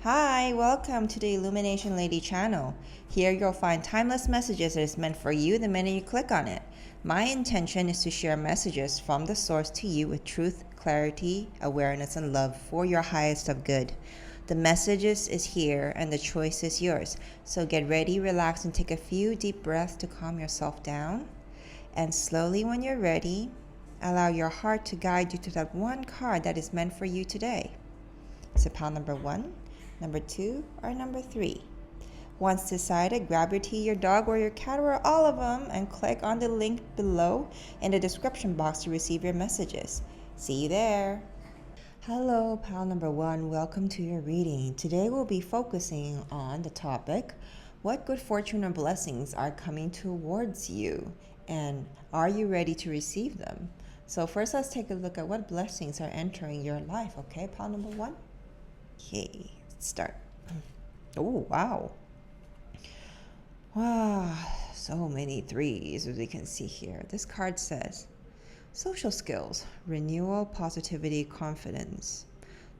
Hi, welcome to the Illumination Lady channel. Here you'll find timeless messages that is meant for you the minute you click on it. My intention is to share messages from the source to you with truth, clarity, awareness, and love for your highest of good. The messages is here and the choice is yours. So get ready, relax, and take a few deep breaths to calm yourself down. And slowly when you're ready, allow your heart to guide you to that one card that is meant for you today. Is it pile number 1, number 2, or number 3? Once decided, grab your tea, your dog, or your cat, or all of them, and click on the link below in the description box to receive your messages. See you there. Hello, pile number 1. Welcome to your reading. Today we'll be focusing on the topic, what good fortune or blessings are coming towards you, and are you ready to receive them? So first, let's take a look at what blessings are entering your life. Okay, pile number 1. Okay, let's start. Oh, wow. Wow, so many threes as we can see here. This card says, social skills, renewal, positivity, confidence,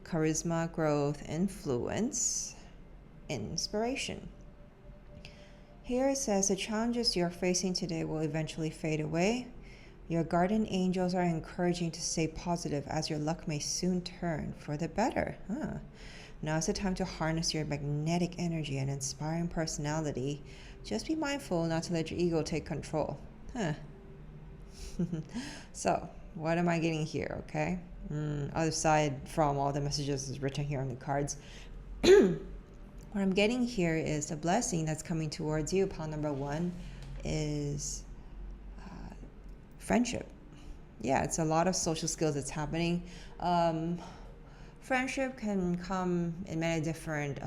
charisma, growth, influence, inspiration. Here it says, the challenges you're facing today will eventually fade away. Your guardian angels are encouraging to stay positive as your luck may soon turn for the better. Now is the time to harness your magnetic energy and inspiring personality. Just be mindful not to let your ego take control. So, what am I getting here, okay? Other side from all the messages is written here on the cards. What I'm getting here is the blessing that's coming towards you. Pile number 1 is friendship. Yeah, it's a lot of social skills that's happening. Friendship can come in many different,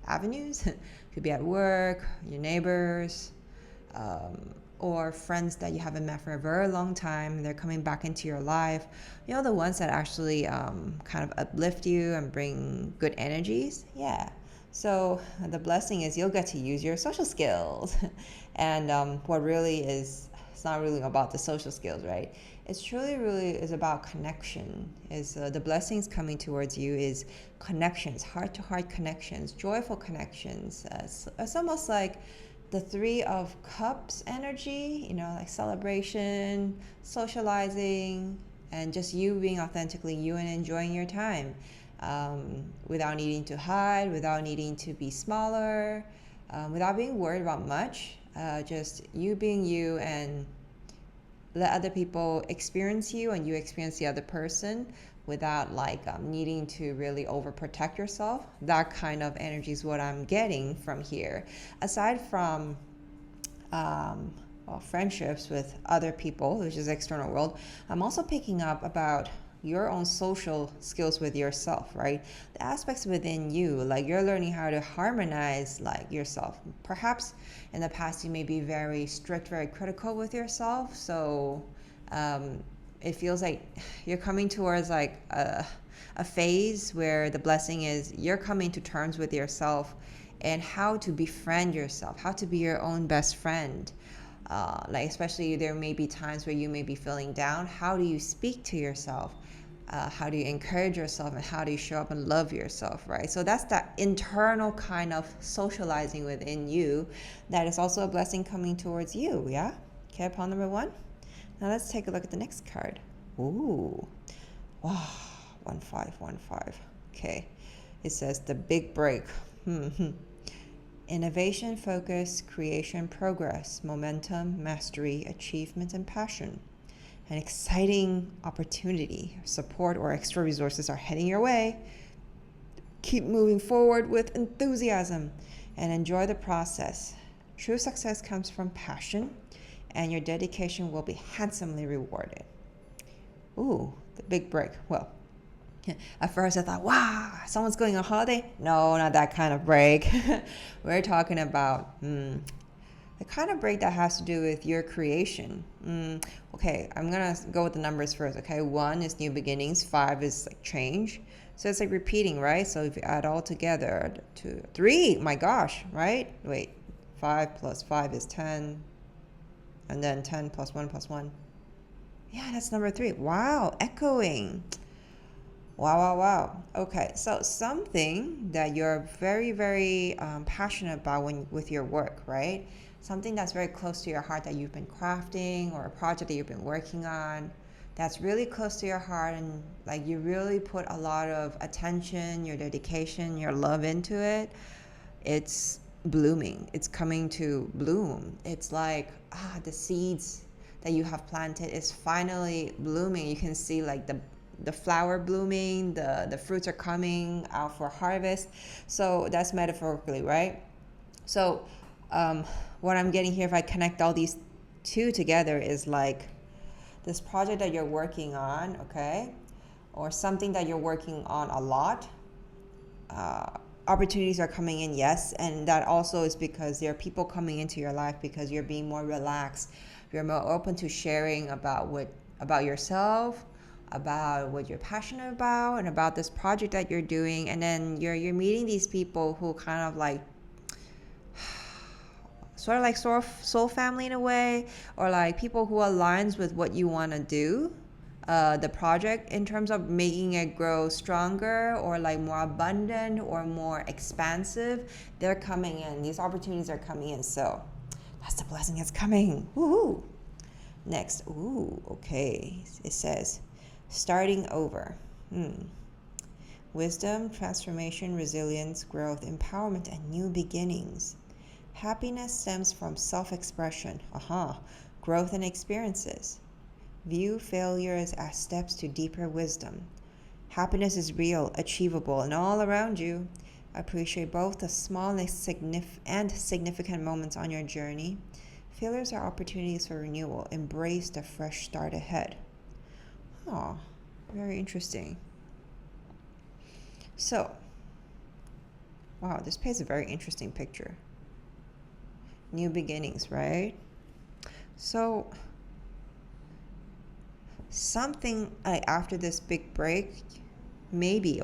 avenues. Could be at work, your neighbors, or friends that you haven't met for a very long time. They're coming back into your life. You know, the ones that actually kind of uplift you and bring good energies. Yeah. So the blessing is you'll get to use your social skills. And what really is, it's not really about the social skills, right? It's truly really is about connection. Is the blessings coming towards you is connections, heart-to-heart connections, joyful connections. It's almost like the 3 of Cups energy, you know, like celebration, socializing, and just you being authentically you and enjoying your time without needing to hide, without needing to be smaller, without being worried about much. Just you being you and let other people experience you and you experience the other person without needing to really overprotect yourself. That kind of energy is what I'm getting from here. Aside from friendships with other people, which is the external world, I'm also picking up about your own social skills with yourself, right? The aspects within you, like you're learning how to harmonize yourself. Perhaps in the past you may be very strict, very critical with yourself. So it feels like you're coming towards a phase where the blessing is you're coming to terms with yourself and how to befriend yourself, how to be your own best friend. Especially there may be times where you may be feeling down. How do you speak to yourself? How do you encourage yourself, and how do you show up and love yourself, right? So that's that internal kind of socializing within you that is also a blessing coming towards you, yeah? Okay, pile number 1. Now let's take a look at the next card. Ooh, wow, 1-5-1-5. Okay, it says the big break. Innovation, focus, creation, progress, momentum, mastery, achievement, and passion. An exciting opportunity, support, or extra resources are heading your way. Keep moving forward with enthusiasm and enjoy the process. True success comes from passion, and your dedication will be handsomely rewarded. Ooh, the big break. Well, at first I thought, wow, someone's going on holiday? No, not that kind of break. We're talking about the kind of break that has to do with your creation. Okay, I'm going to go with the numbers first. Okay, 1 is new beginnings. 5 is change. So it's repeating, right? So if you add all together, 2, 3, my gosh, right? Wait, 5 plus 5 is 10. And then 10 plus 1 plus 1. Yeah, that's number 3. Wow, echoing. Wow, wow, wow. Okay, so something that you're very, very passionate about with your work, right? Something that's very close to your heart that you've been crafting, or a project that you've been working on that's really close to your heart, and like you really put a lot of attention, your dedication, your love into it. It's blooming. It's coming to bloom. It's like the seeds that you have planted is finally blooming. You can see like the flower blooming, the fruits are coming out for harvest. So that's metaphorically, right? So what I'm getting here, if I connect all these two together, is like this project that you're working on, okay, or something that you're working on a lot. Opportunities are coming in, yes, and that also is because there are people coming into your life because you're being more relaxed. You're more open to sharing about yourself, about what you're passionate about, and about this project that you're doing. And then you're meeting these people who kind of like sort of like soul family in a way, or like people who aligns with what you want to do, the project, in terms of making it grow stronger or like more abundant or more expansive. They're coming in. These opportunities are coming in. So that's the blessing that's coming. Woohoo! Next, okay. It says starting over. Wisdom, transformation, resilience, growth, empowerment, and new beginnings. Happiness stems from self-expression, growth and experiences. View failures as steps to deeper wisdom. Happiness is real, achievable, and all around you. Appreciate both the small and significant moments on your journey. Failures are opportunities for renewal. Embrace the fresh start ahead. Very interesting. So, wow, this paints a very interesting picture. New beginnings, right? So something like after this big break, maybe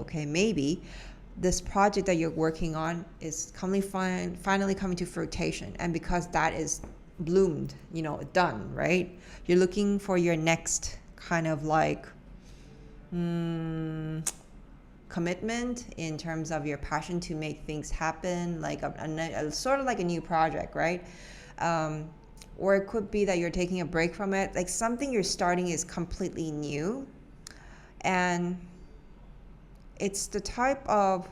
this project that you're working on is finally coming to fruition, and because that is bloomed, done, right? You're looking for your next kind of like commitment in terms of your passion to make things happen, like a sort of like a new project, right? Or it could be that you're taking a break from it, like something you're starting is completely new, and it's the type of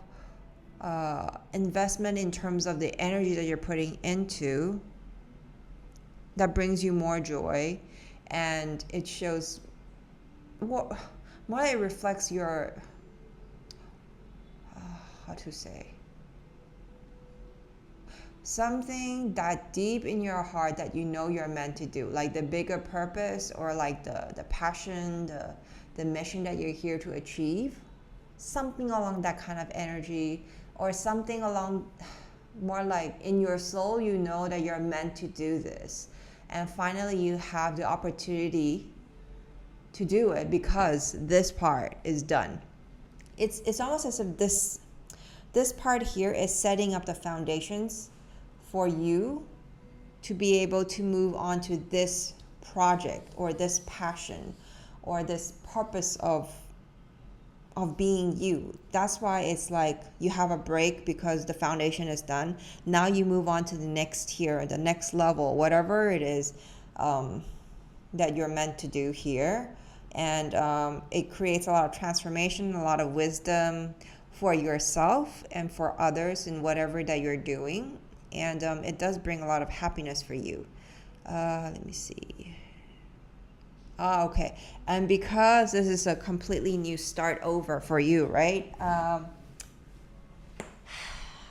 investment in terms of the energy that you're putting into that brings you more joy, and it shows more it reflects your how to say, something that deep in your heart that you're meant to do, like the bigger purpose, or like the passion, the mission that you're here to achieve, something along that kind of energy, or something along more like in your soul, that you're meant to do this, and finally you have the opportunity to do it because this part is done. It's almost as if this part here is setting up the foundations for you to be able to move on to this project, or this passion, or this purpose of being you. That's why it's like you have a break, because the foundation is done. Now you move on to the next tier, the next level, whatever it is that you're meant to do here. And it creates a lot of transformation, a lot of wisdom for yourself and for others in whatever that you're doing. And it does bring a lot of happiness for you. Let me see. Okay. And because this is a completely new start over for you, right?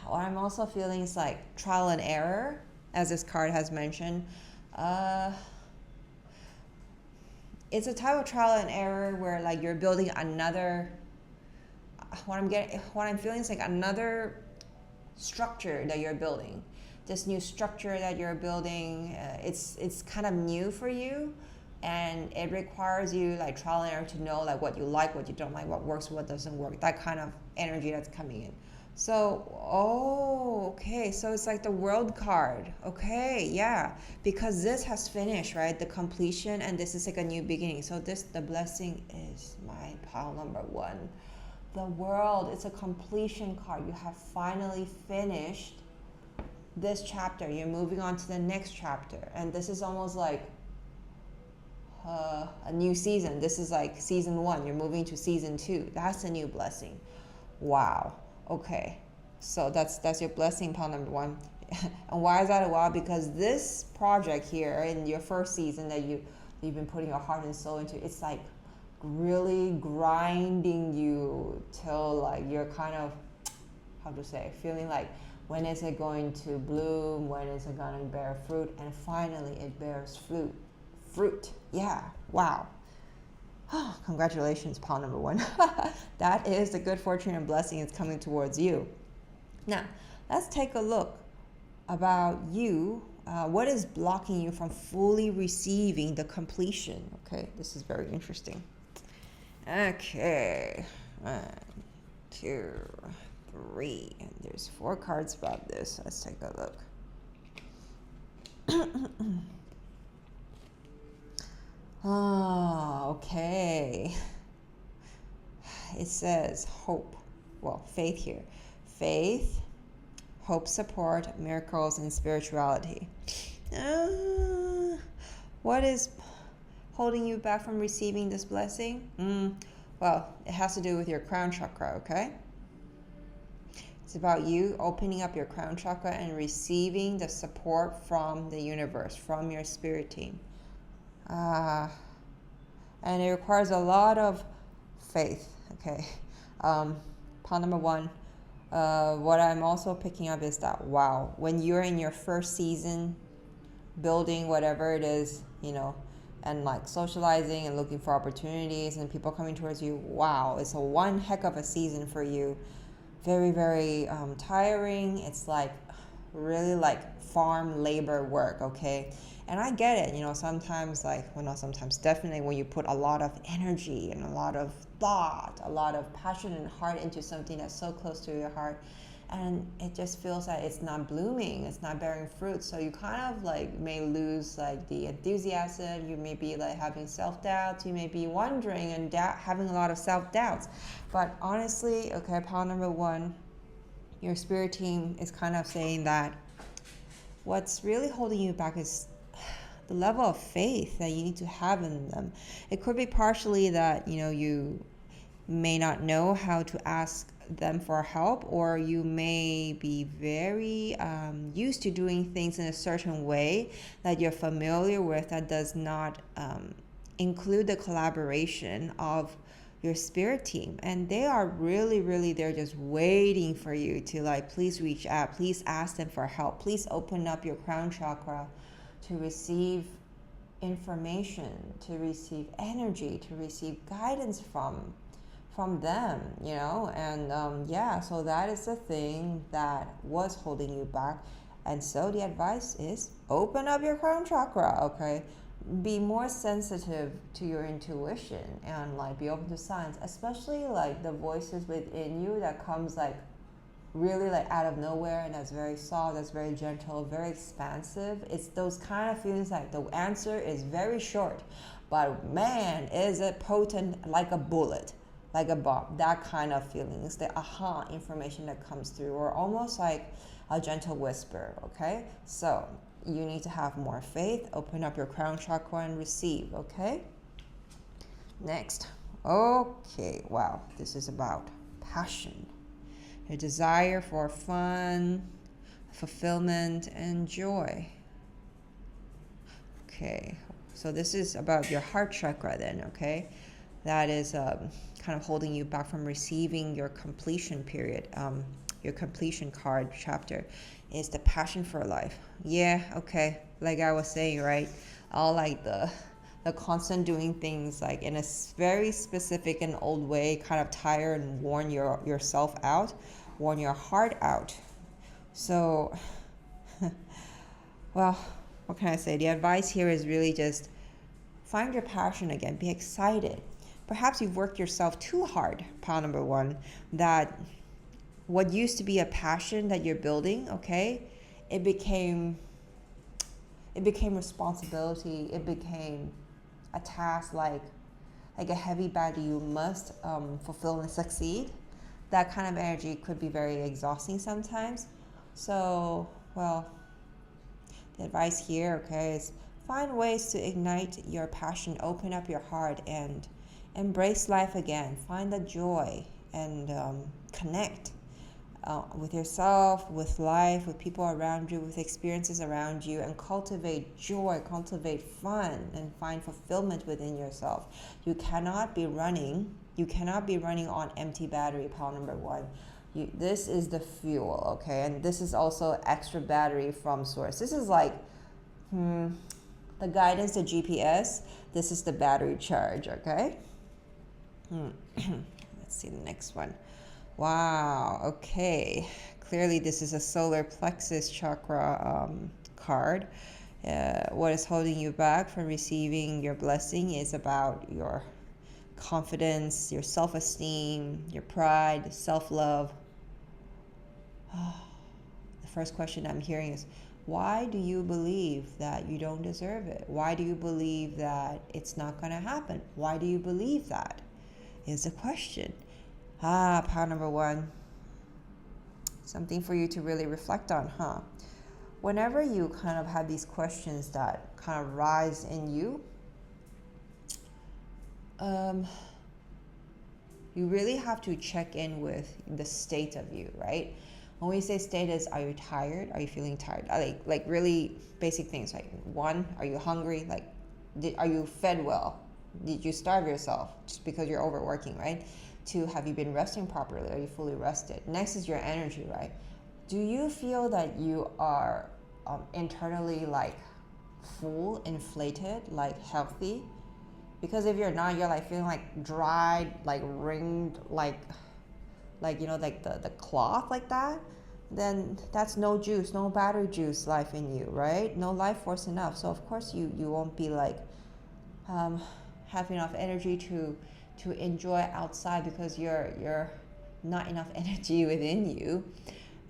What I'm also feeling is like trial and error, as this card has mentioned. It's a type of trial and error where like you're building another, what I'm feeling is like another structure that you're building. This new structure that you're building, it's kind of new for you, and it requires you like trial and error to know like what you like, what you don't like, what works, what doesn't work, that kind of energy that's coming in. So, okay, so it's like the world card. Okay, yeah, because this has finished, right? The completion, and this is like a new beginning. So the blessing is my pile number 1. the world. It's a completion card. You have finally finished this chapter. You're moving on to the next chapter. And this is almost like a new season. This is like season 1. You're moving to season 2. That's a new blessing. Wow. Okay. So that's your blessing, pile number 1. And why is that a wow? Because this project here in your first season that you've been putting your heart and soul into, it's like really grinding you till like you're kind of, how to say, feeling like, when is it going to bloom? When is it going to bear fruit? And finally it bears fruit. Yeah. Wow. Oh, congratulations, pile number 1. That is the good fortune and blessing is coming towards you. Now, let's take a look about you. What is blocking you from fully receiving the completion? Okay, this is very interesting. Okay, 1, 2, 3, and there's 4 cards about this. Let's take a look. Okay. It says hope. Well, faith here. Faith, hope, support, miracles, and spirituality. What is holding you back from receiving this blessing? Well, it has to do with your crown chakra, okay? It's about you opening up your crown chakra and receiving the support from the universe, from your spirit team. And it requires a lot of faith, okay? Pile number 1, what I'm also picking up is that, wow, when you're in your first season, building whatever it is, and like socializing and looking for opportunities and people coming towards you, wow, it's a one heck of a season for you. Very, very tiring. It's like really like farm labor work, okay? And I get it, sometimes not sometimes, definitely when you put a lot of energy and a lot of thought, a lot of passion and heart into something that's so close to your heart, and it just feels that it's not blooming, it's not bearing fruit. So you kind of like may lose like the enthusiasm. You may be like having self-doubts. You may be wondering and having a lot of self-doubts. But honestly, okay, pile number 1, your spirit team is kind of saying that what's really holding you back is the level of faith that you need to have in them. It could be partially that, you may not know how to ask them for help, or you may be very used to doing things in a certain way that you're familiar with that does not include the collaboration of your spirit team. And they are really, really, they're just waiting for you to like, please reach out, please ask them for help, please open up your crown chakra to receive information, to receive energy, to receive guidance from them, and so that is the thing that was holding you back. And so the advice is open up your crown chakra, okay? Be more sensitive to your intuition and like be open to signs, especially like the voices within you that comes like really like out of nowhere, and that's very soft, that's very gentle, very expansive. It's those kind of feelings like the answer is very short, but man, is it potent, like a bullet, like a bomb. That kind of feelings, the aha information that comes through, or almost like a gentle whisper, okay? So you need to have more faith, open up your crown chakra and receive, okay? Next. Okay, wow, this is about passion. A desire for fun, fulfillment, and joy. Okay, so this is about your heart chakra then, okay? That is kind of holding you back from receiving your completion period. Your completion card chapter is the passion for life. Yeah, okay, like I was saying, right? All like the constant doing things like in a very specific and old way, kind of tire and worn yourself out, worn your heart out. So, well, what can I say? The advice here is really just find your passion again. Be excited. Perhaps you've worked yourself too hard, pile number 1, that what used to be a passion that you're building, okay, it became responsibility. It became a task like a heavy bag you must fulfill and succeed. that kind of energy could be very exhausting sometimes. So, well, the advice here, okay, is find ways to ignite your passion, open up your heart, and embrace life again. Find the joy and connect with yourself, with life, with people around you, with experiences around you, and cultivate joy, cultivate fun, and find fulfillment within yourself. You cannot be running on empty battery, pile number one. This is the fuel, okay? And this is also extra battery from source. This is like the guidance, the GPS. This is the battery charge, okay? Let's see the next one. Wow, okay. Clearly this is a solar plexus chakra card. What is holding you back from receiving your blessing is about your confidence, your self-esteem, your pride, self-love. The first question I'm hearing is, why do you believe that you don't deserve it? Why do you believe that it's not going to happen? Why do you believe that? Is the question. Pile number one. Something for you to really reflect on, huh? Whenever you kind of have these questions that kind of rise in you, you really have to check in with the state of you, right? When we say state is, are you tired? Are you feeling tired? Like really basic things. Like one, are you hungry? Like, are you fed well? Did you starve yourself just because you're overworking, right? Two, have you been resting properly? Are you fully rested? Next is your energy, right? Do you feel that you are internally like full, inflated, like healthy? Because if you're not, you're like feeling like dried, like ringed, like the cloth like that, then that's no juice, no battery juice life in you, right? No life force enough. So of course you won't be like have enough energy to enjoy outside because you're not enough energy within you.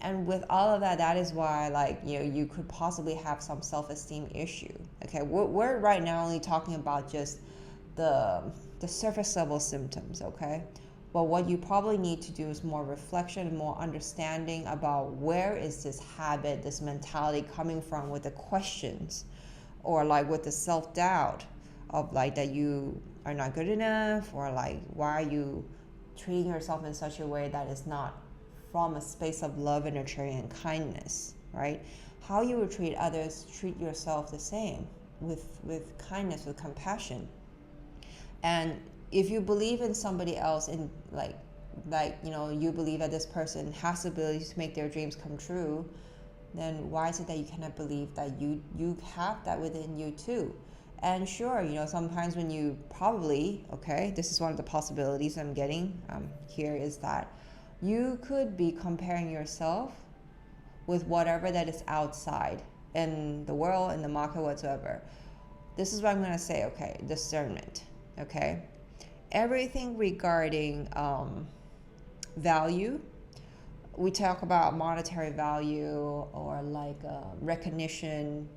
And with all of that, that is why like you could possibly have some self-esteem issue. Okay, we're right now only talking about just the surface level symptoms, okay? But what you probably need to do is more reflection and more understanding about where is this habit, this mentality coming from with the questions, or like with the self-doubt of like that you are not good enough, or like why are you treating yourself in such a way that is not from a space of love and nurturing and kindness, right? How you would treat others, treat yourself the same with kindness, with compassion. And if you believe in somebody else, in like you believe that this person has the ability to make their dreams come true, then why is it that you cannot believe that you have that within you too? And sure, sometimes when you probably, okay, this is one of the possibilities I'm getting here, is that you could be comparing yourself with whatever that is outside in the world, in the market, whatsoever. This is what I'm going to say, okay, discernment, okay? Everything regarding value, we talk about monetary value or like recognition,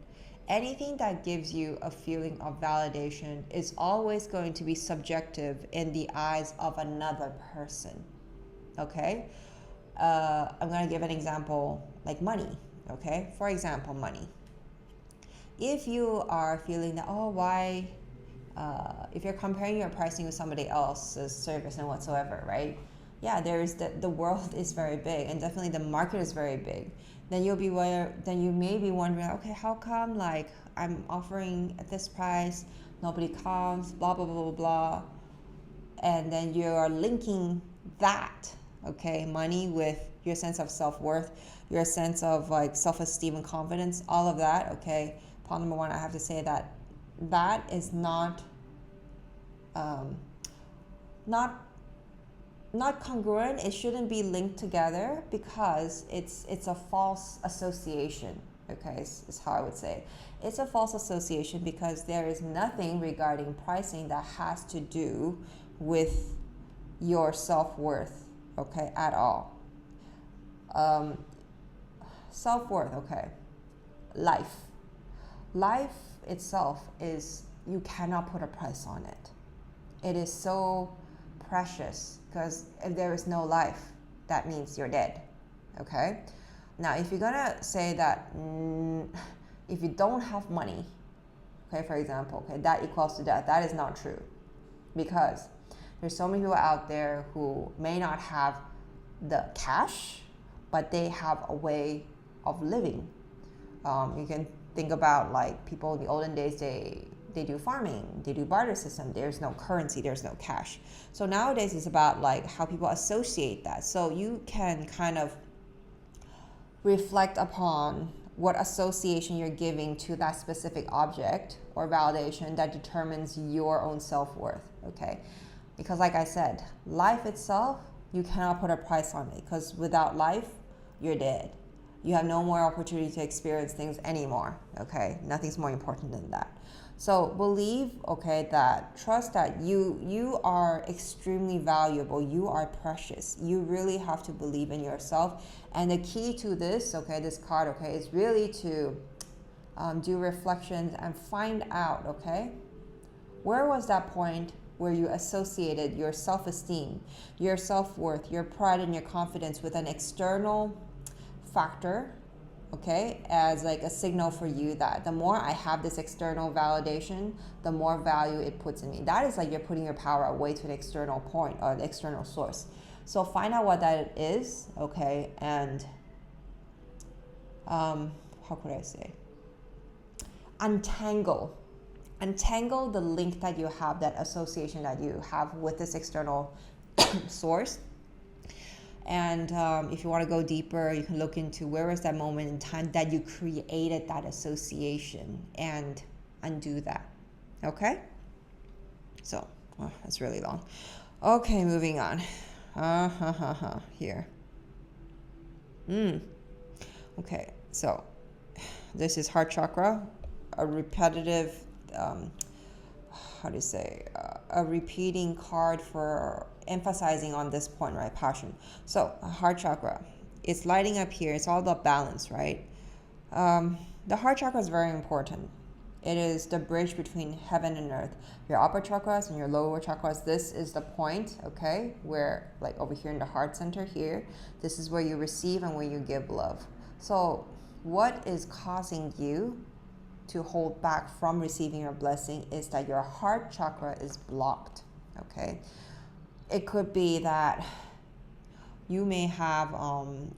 anything that gives you a feeling of validation is always going to be subjective in the eyes of another person, okay? I'm going to give an example, like money, okay? For example, money. If you are feeling that, why, if you're comparing your pricing with somebody else's service and whatsoever, right? Yeah, the world is very big, and definitely the market is very big. Then you may be wondering, okay, how come like I'm offering at this price, nobody comes, blah blah blah blah blah, and then you are linking that, okay, money with your sense of self-worth, your sense of like self-esteem and confidence, all of that, okay. Point number one, I have to say that is not congruent. It shouldn't be linked together because it's a false association, okay, is how I would say. It's a false association because there is nothing regarding pricing that has to do with your self-worth, okay, at all. Self-worth, okay. Life itself is, you cannot put a price on it. It is so precious because if there is no life, that means you're dead. Okay? Now, if you're gonna say that if you don't have money, okay, for example, okay, that equals to death, that is not true, because there's so many people out there who may not have the cash, but they have a way of living. You can think about like people in the olden days, they do farming, they do barter system, there's no currency, there's no cash. So nowadays it's about like how people associate that. So you can kind of reflect upon what association you're giving to that specific object or validation that determines your own self-worth, okay? Because like I said, life itself, you cannot put a price on it, because without life, you're dead. You have no more opportunity to experience things anymore, okay? Nothing's more important than that. So believe, okay, that trust that you are extremely valuable. You are precious. You really have to believe in yourself. And the key to this, okay, this card, okay, is really to do reflections and find out, okay, where was that point where you associated your self-esteem, your self-worth, your pride, and your confidence with an external factor, okay, as like a signal for you that the more I have this external validation, the more value it puts in me. That is like you're putting your power away to an external point or an external source. So find out what that is, okay, and how could I say? Untangle the link that you have, that association that you have with this external source. And if you want to go deeper, you can look into where was that moment in time that you created that association and undo that. Okay? So, that's really long. Okay, moving on. Here. Okay, so this is heart chakra, a repetitive, a repeating card for emphasizing on this point, right? Passion. So heart chakra, it's lighting up here. It's all about balance, right? The heart chakra is very important. It is the bridge between heaven and earth. Your upper chakras and your lower chakras, this is the point, okay, where like over here in the heart center here, this is where you receive and where you give love. So what is causing you to hold back from receiving your blessing is that your heart chakra is blocked, okay? It could be that you may have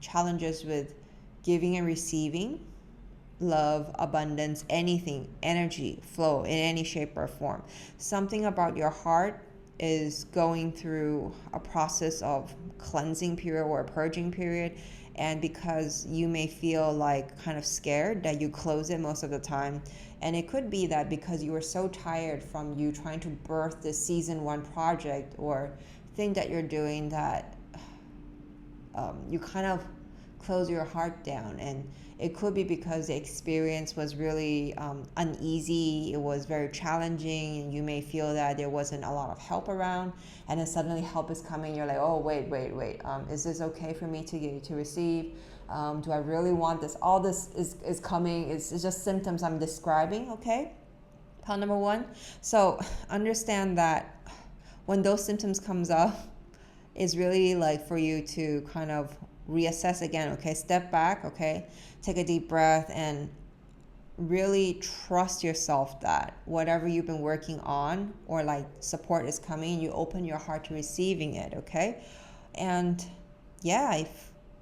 challenges with giving and receiving love, abundance, anything, energy, flow in any shape or form. Something about your heart is going through a process of cleansing period or a purging period. And because you may feel like kind of scared that you close it most of the time. And it could be that because you were so tired from you trying to birth this season 1 project or thing that you're doing that you kind of close your heart down. And it could be because the experience was really uneasy, it was very challenging, and you may feel that there wasn't a lot of help around, and then suddenly help is coming, you're like, oh, wait, is this okay for me to receive? Do I really want this? All this is coming, it's just symptoms I'm describing, okay? Pile number 1. So understand that when those symptoms comes up, it's really like for you to kind of reassess again, okay? Step back, okay? Take a deep breath and really trust yourself that whatever you've been working on or like support is coming, you open your heart to receiving it, okay? And yeah,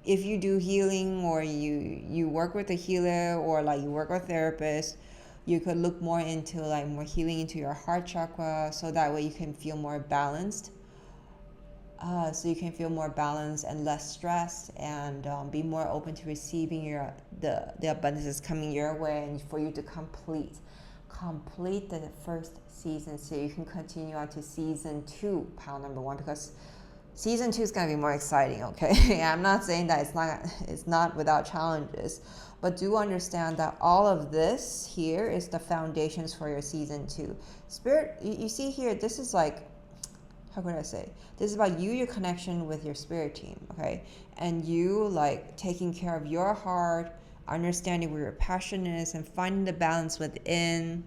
if you do healing or you work with a healer or like you work with a therapist, you could look more into like more healing into your heart chakra, so that way you can feel more balanced. So you can feel more balanced and less stressed, and be more open to receiving the abundance that's coming your way, and for you to complete the first season, so you can continue on to season 2, pile number 1, because season 2 is going to be more exciting, okay? I'm not saying that it's not without challenges, but do understand that all of this here is the foundations for your season 2. Spirit, you see here, this is like, how could I say? This is about you, your connection with your spirit team, okay? And you like taking care of your heart, understanding where your passion is, and finding the balance within,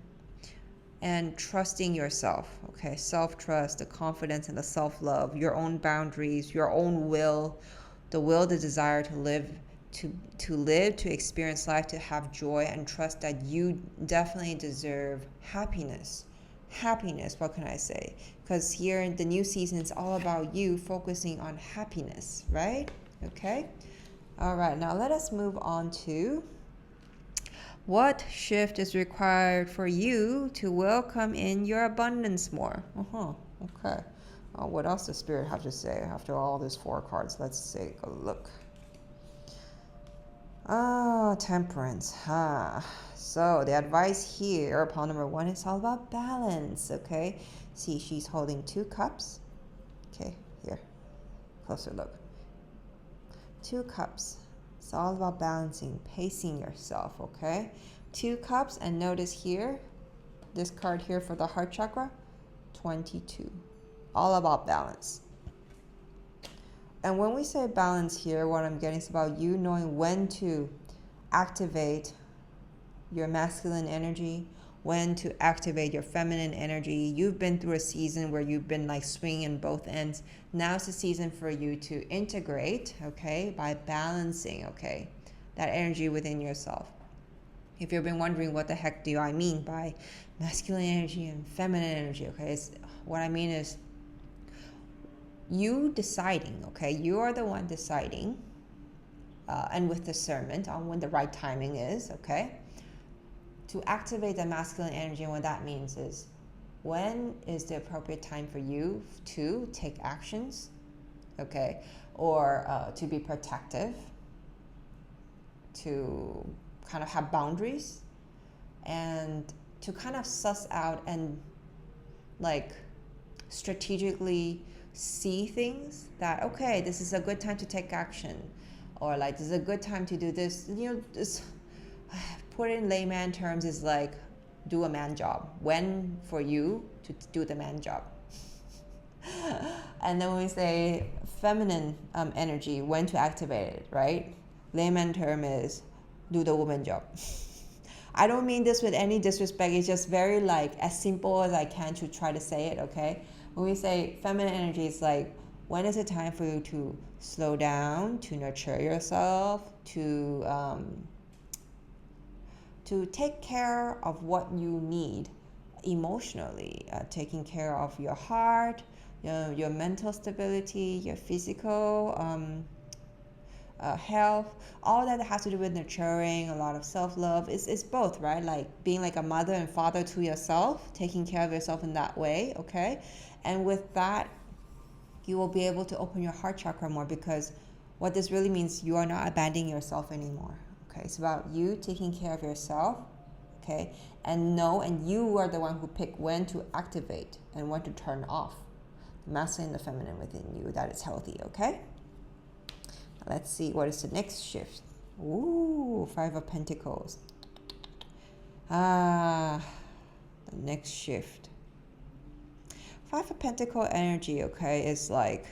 and trusting yourself, okay? Self-trust, the confidence and the self-love, your own boundaries, your own will, the will, the desire to live, to experience life, to have joy, and trust that you definitely deserve happiness. Happiness, what can I say? Because here in the new season, it's all about you focusing on happiness, right? Okay. All right, now let us move on to what shift is required for you to welcome in your abundance more. Okay. What else does Spirit have to say after all these 4 cards? Let's take a look. Temperance. So the advice here, pile number 1, is all about balance. Okay. See, she's holding 2 cups. Okay, here. Closer look. 2 cups. It's all about balancing, pacing yourself, okay? 2 cups, and notice here, this card here for the heart chakra, 22. All about balance. And when we say balance here, what I'm getting is about you knowing when to activate your masculine energy, when to activate your feminine energy. You've been through a season where you've been like swinging both ends. Now it's the season for you to integrate, okay, by balancing, okay, that energy within yourself. If you've been wondering what the heck do I mean by masculine energy and feminine energy, okay, what I mean is you deciding, okay, you are the one deciding, and with discernment on when the right timing is, okay, to activate the masculine energy. And what that means is, when is the appropriate time for you to take actions, okay, or to be protective, to kind of have boundaries, and to kind of suss out and like strategically see things that, okay, this is a good time to take action, or like this is a good time to do this, this, put in layman terms, is like do a man job. When for you to do the man job. And then when we say feminine energy, when to activate it, right? Layman term is do the woman job. I don't mean this with any disrespect. It's just very like as simple as I can to try to say it, okay? When we say feminine energy, it's like, when is it time for you to slow down, to nurture yourself, to take care of what you need emotionally, taking care of your heart, your mental stability, your physical health, all that has to do with nurturing, a lot of self-love. It's both, right? Like being like a mother and father to yourself, taking care of yourself in that way, okay? And with that, you will be able to open your heart chakra more, because what this really means, you are not abandoning yourself anymore. Okay, it's about you taking care of yourself, okay, and you are the one who pick when to activate and when to turn off the masculine and the feminine within you that is healthy, okay? Let's see, what is the next shift? Ooh, 5 of Pentacles. The next shift. 5 of Pentacles energy, okay, is like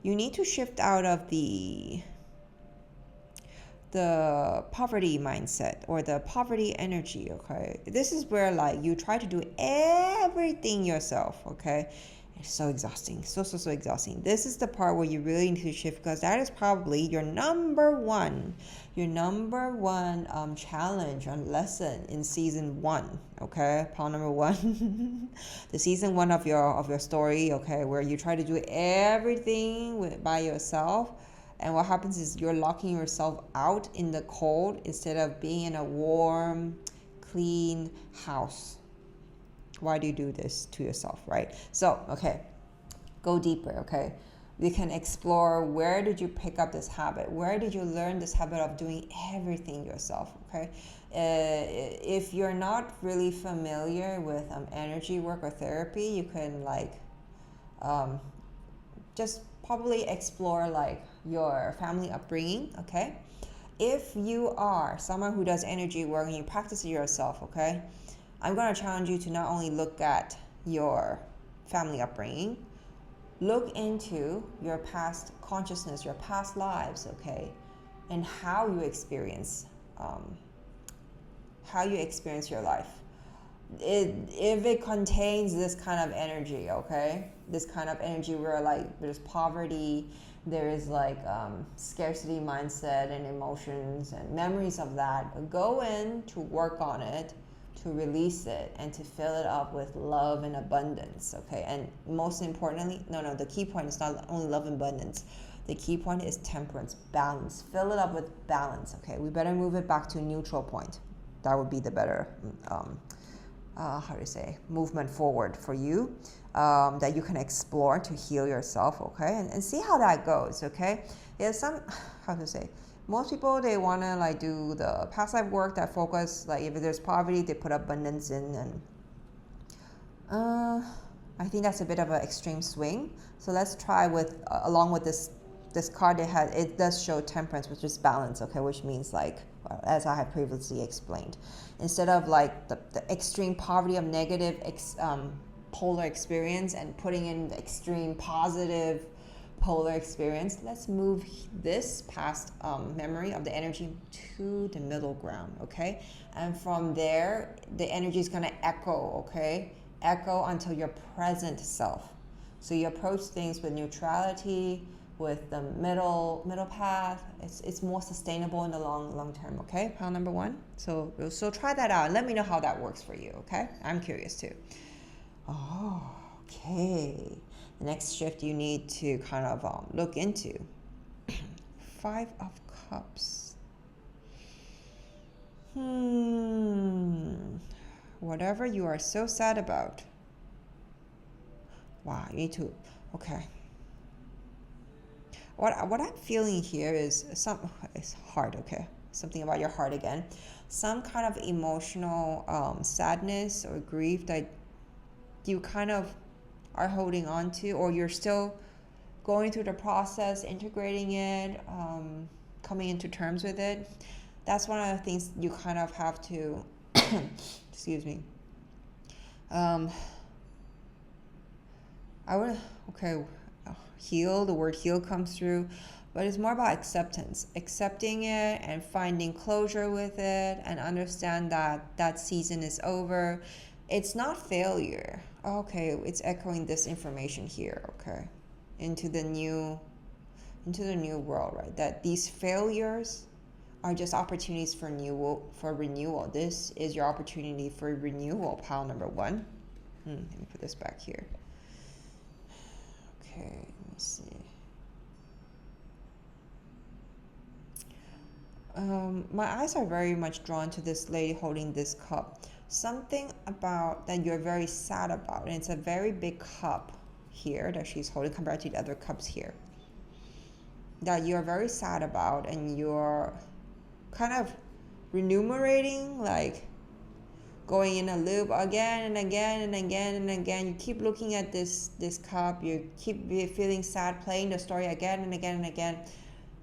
you need to shift out of the poverty mindset or the poverty energy, okay? This is where like you try to do everything yourself, okay? It's so exhausting, so exhausting. This is the part where you really need to shift, because that is probably your number one challenge and lesson in season 1, okay? Part number 1, the season 1 of your story, okay, where you try to do everything by yourself. And what happens is you're locking yourself out in the cold instead of being in a warm, clean house. Why do you do this to yourself, right? So, okay, go deeper, okay? We can explore, where did you pick up this habit? Where did you learn this habit of doing everything yourself, okay? If you're not really familiar with energy work or therapy, you can like just probably explore like your family upbringing, okay? If you are someone who does energy work and you practice it yourself, okay, I'm going to challenge you to not only look at your family upbringing, look into your past consciousness, your past lives, okay, and how you experience your life. if it contains this kind of energy, okay, this kind of energy where like there's poverty, there is like scarcity mindset and emotions and memories of that, go in to work on it, to release it, and to fill it up with love and abundance, okay? And most importantly, no, the key point is not only love and abundance. The key point is temperance, balance. Fill it up with balance, okay? We better move it back to neutral point. That would be the better, movement forward for you, that you can explore to heal yourself, okay? And see how that goes, okay? There's most people, they want to like do the past life work that focus, like if there's poverty, they put abundance in, and I think that's a bit of an extreme swing. So let's try with, along with this card, it does show temperance, which is balance, okay, which means like, as I have previously explained, instead of like the extreme poverty of negative polar experience and putting in the extreme positive polar experience, let's move this past memory of the energy to the middle ground, okay? And from there, the energy is going to echo, okay? Echo until your present self. So you approach things with neutrality, with the middle path. It's more sustainable in the long term, okay? Pile number 1. So try that out and let me know how that works for you, okay? I'm curious too. Oh, okay. The next shift you need to kind of look into. 5 of Cups. Whatever you are so sad about. Wow, you need to, okay. What I'm feeling here is it's heart, okay? Something about your heart again. Some kind of emotional sadness or grief that you kind of are holding on to, or you're still going through the process, integrating it, coming into terms with it. That's one of the things you kind of have to, excuse me. Heal, the word heal comes through, but it's more about acceptance, accepting it and finding closure with it, and understand that that season is over. It's not failure. Okay, it's echoing this information here, okay, into the new world, right? That these failures are just opportunities for renewal. This is your opportunity for renewal, pile number 1. Let me put this back here. Okay, let me see. My eyes are very much drawn to this lady holding this cup. Something about that you're very sad about, and it's a very big cup here that she's holding compared to the other cups here, that you're very sad about, and you're kind of remunerating, like going in a loop again and again and again and again. You keep looking at this cup, you keep feeling sad, playing the story again and again and again.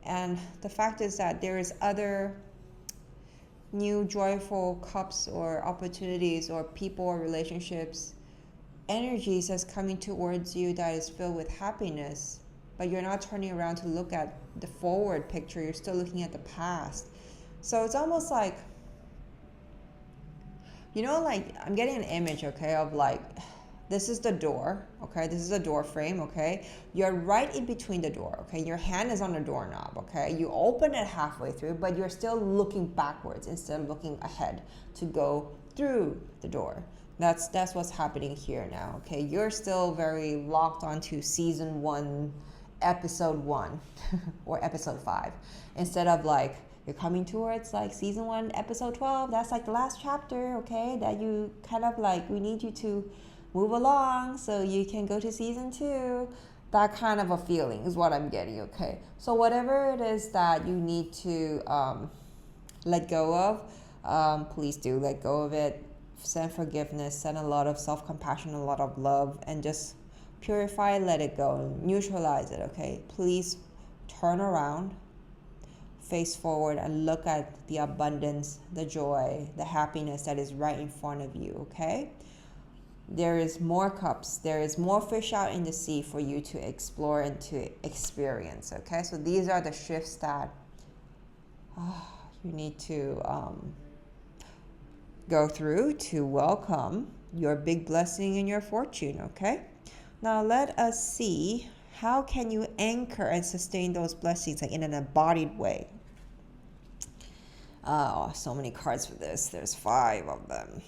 And the fact is that there is other new joyful cups or opportunities or people or relationships, energies that's coming towards you that is filled with happiness, but you're not turning around to look at the forward picture. You're still looking at the past. So it's almost like, like I'm getting an image, okay, of like, this is the door, okay? This is a door frame, okay? You're right in between the door, okay? Your hand is on the doorknob, okay? You open it halfway through, but you're still looking backwards instead of looking ahead to go through the door. That's what's happening here now, okay? You're still very locked onto season 1, episode 1, or episode 5, instead of like, you're coming towards like season 1, episode 12. That's like the last chapter, okay? That you kind of like, we need you to move along so you can go to season 2. That kind of a feeling is what I'm getting, okay? So whatever it is that you need to let go of, please do let go of it. Send forgiveness, send a lot of self-compassion, a lot of love, and just purify, let it go, neutralize it, okay? Please turn around, face forward, and look at the abundance, the joy, the happiness that is right in front of you, okay? There is more cups, there is more fish out in the sea for you to explore and to experience, okay? So these are the shifts that you need to go through to welcome your big blessing and your fortune, okay? Now let us see, how can you anchor and sustain those blessings like in an embodied way? Oh, so many cards for this. There's 5 of them.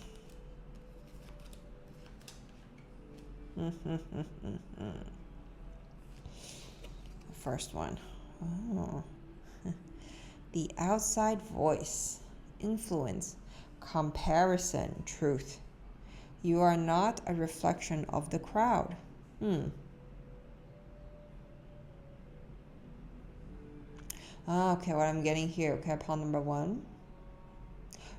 First one. Oh. The outside voice, influence, comparison, truth. You are not a reflection of the crowd. Okay, what I'm getting here, okay, pile number 1.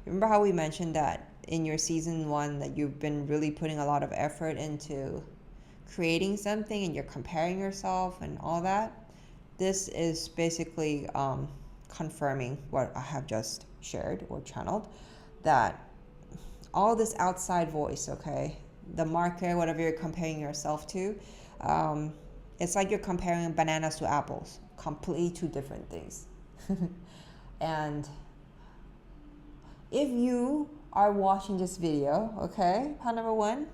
Remember how we mentioned that in your season 1 that you've been really putting a lot of effort into creating something and you're comparing yourself and all that? This is basically confirming what I have just shared or channeled, that all this outside voice, okay, the market, whatever you're comparing yourself to, it's like you're comparing bananas to apples, completely 2 different things. And if you are watching this video, okay, part number 1,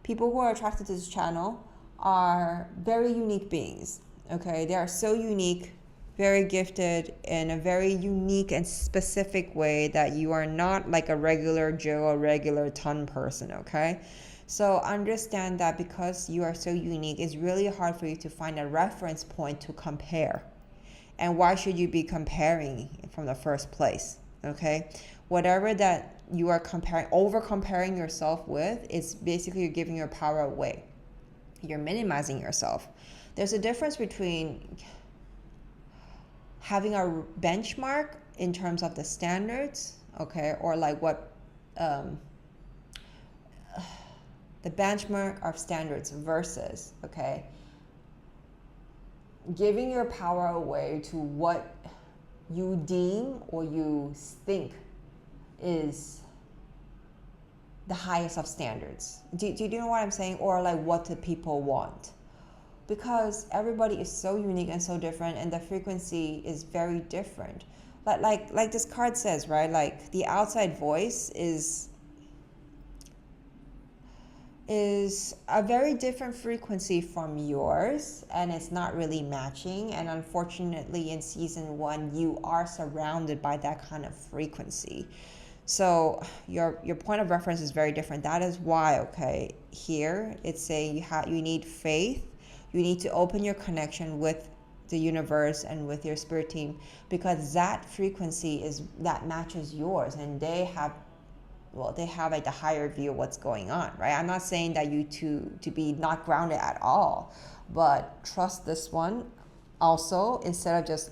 people who are attracted to this channel are very unique beings, okay? They are so unique, very gifted in a very unique and specific way that you are not like a regular Joe or regular ton person, okay? So understand that because you are so unique, it's really hard for you to find a reference point to compare. And why should you be comparing from the first place, okay? Whatever that you are over comparing yourself with, it's basically you're giving your power away. You're minimizing yourself. There's a difference between having a benchmark in terms of the standards, okay, or like what the benchmark of standards versus, okay, giving your power away to what you deem or you think is the highest of standards. Do you know what I'm saying? Or like what the people want? Because everybody is so unique and so different, and the frequency is very different. Like this card says, right? Like the outside voice is a very different frequency from yours, and it's not really matching. And unfortunately, in season 1, you are surrounded by that kind of frequency. So your point of reference is very different. That is why, okay, here it's saying you need faith. You need to open your connection with the universe and with your spirit team, because that frequency that matches yours, and they have like the higher view of what's going on, right? I'm not saying that you to be not grounded at all, but trust this one also, instead of just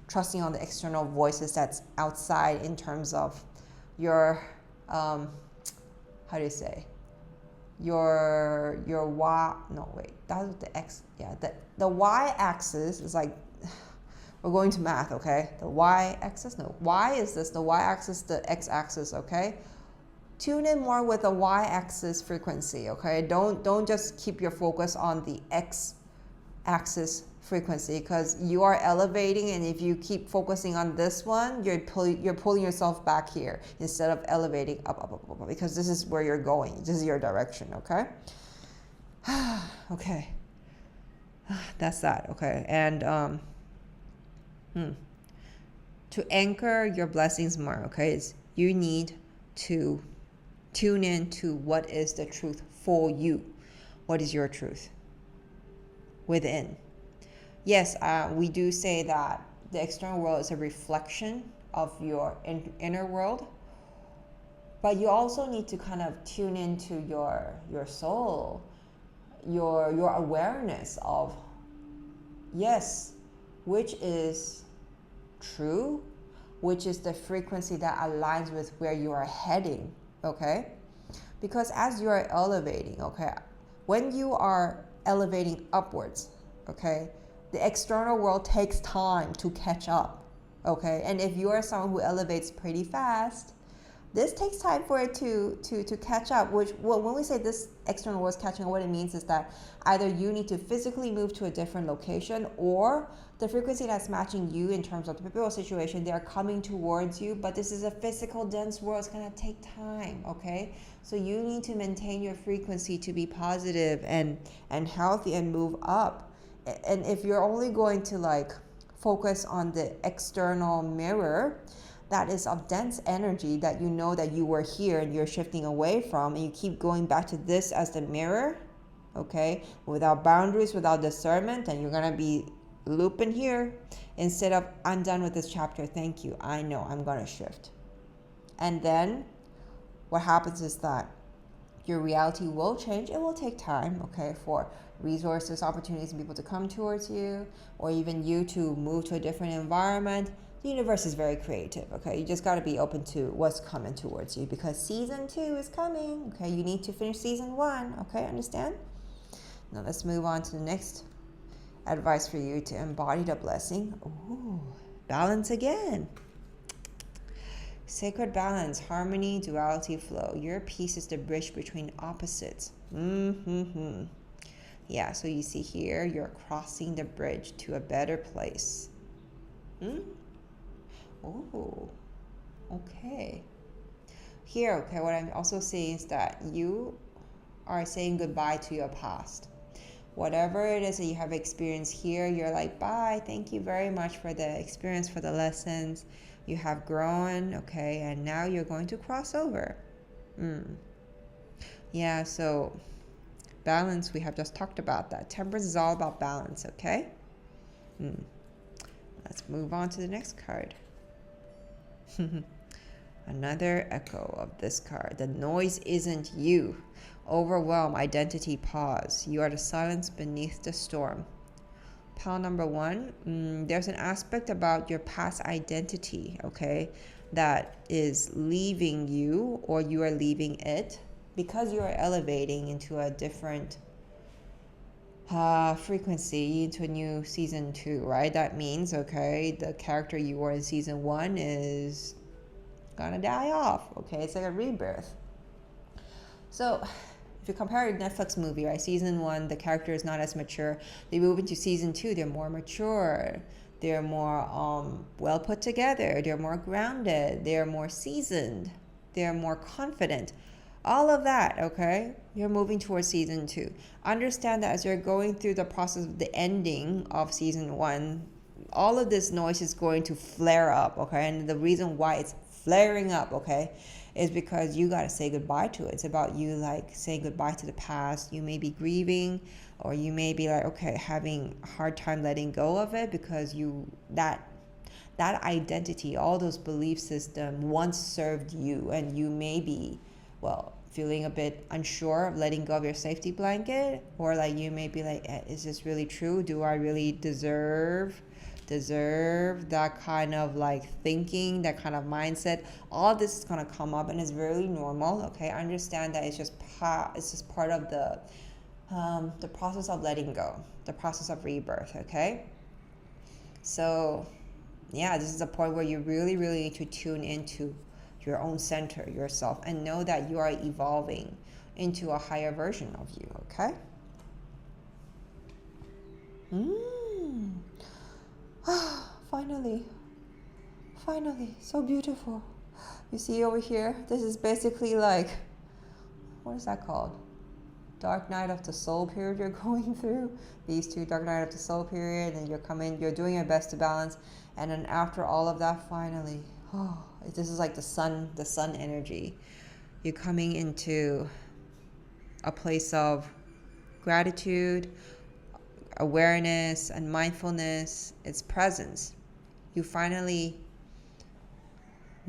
trusting on the external voices that's outside in terms of your how do you say, your y, no wait, that was the x, yeah, the y-axis is like, we're going to math, okay? The y-axis, no, y is this, the y-axis, the x-axis, okay? Tune in more with the y-axis frequency, okay? Don't just keep your focus on the x-axis frequency, because you are elevating, and if you keep focusing on this one, you're pulling yourself back here instead of elevating up, because this is where you're going. This is your direction, okay? Okay. That's that, okay? And to anchor your blessings more, okay, is you need to tune in to what is the truth for you. What is your truth within? Yes, we do say that the external world is a reflection of your inner world, but you also need to kind of tune into your soul, your awareness of, yes, which is true, which is the frequency that aligns with where you are heading, okay? Because as you are elevating, okay, when you are elevating upwards, okay, the external world takes time to catch up, okay? And if you are someone who elevates pretty fast, this takes time for it to catch up, which, well, when we say this external world is catching up, what it means is that either you need to physically move to a different location, or the frequency that's matching you in terms of the people situation, they're coming towards you. But this is a physical dense world. It's going to take time, okay? So you need to maintain your frequency to be positive and healthy and move up. And if you're only going to like focus on the external mirror that is of dense energy, that you know that you were here and you're shifting away from, and you keep going back to this as the mirror, okay, without boundaries, without discernment, and you're going to be looping here instead of, I'm done with this chapter, thank you, I know I'm going to shift. And then what happens is that your reality will change. It will take time, okay, for resources, opportunities, and people to come towards you, or even you to move to a different environment. The universe is very creative, okay? You just got to be open to what's coming towards you, because season 2 is coming, okay? You need to finish season 1, okay? Understand? Now let's move on to the next advice for you to embody the blessing. Ooh, balance again. Sacred balance, harmony, duality, flow. Your peace is the bridge between opposites. Yeah, so you see here, you're crossing the bridge to a better place. Oh, okay. Here, okay, what I'm also seeing is that you are saying goodbye to your past. Whatever it is that you have experienced here, you're like, bye, thank you very much for the experience, for the lessons. You have grown, okay, and now you're going to cross over. Yeah, so balance, we have just talked about that. Temperance is all about balance, okay? Let's move on to the next card. Another echo of this card. The noise isn't you. Overwhelm, identity, pause. You are the silence beneath the storm. Pile number 1, there's an aspect about your past identity, okay, that is leaving you, or you are leaving it, because you are elevating into a different frequency, into a new season 2, right? That means, okay, the character you were in season 1 is gonna die off, okay? It's like a rebirth. So if you compare a Netflix movie, right, season 1, the character is not as mature. They move into season 2, they're more mature, they're more well put together, they're more grounded, they're more seasoned, they're more confident. All of that, okay? You're moving towards season 2. Understand that as you're going through the process of the ending of season 1, all of this noise is going to flare up, okay? And the reason why it's flaring up, okay, is because you got to say goodbye to it. It's about you like saying goodbye to the past. You may be grieving, or you may be like, okay, having a hard time letting go of it, because that identity, all those belief systems once served you, and you may be, well, feeling a bit unsure of letting go of your safety blanket, or like you may be like, is this really true? Do I really deserve that kind of like thinking, that kind of mindset? All of this is going to come up, and it's very normal, okay? Understand that it's just part of the process of letting go, the process of rebirth, okay? So yeah, this is a point where you really, really need to tune into your own center, yourself, and know that you are evolving into a higher version of you, okay? Finally, so beautiful. You see over here, this is basically like, what is that called? Dark night of the soul period you're going through. These 2, dark night of the soul period, and you're doing your best to balance. And then after all of that, finally, this is like the sun energy. You're coming into a place of gratitude, awareness, and mindfulness. It's presence. You finally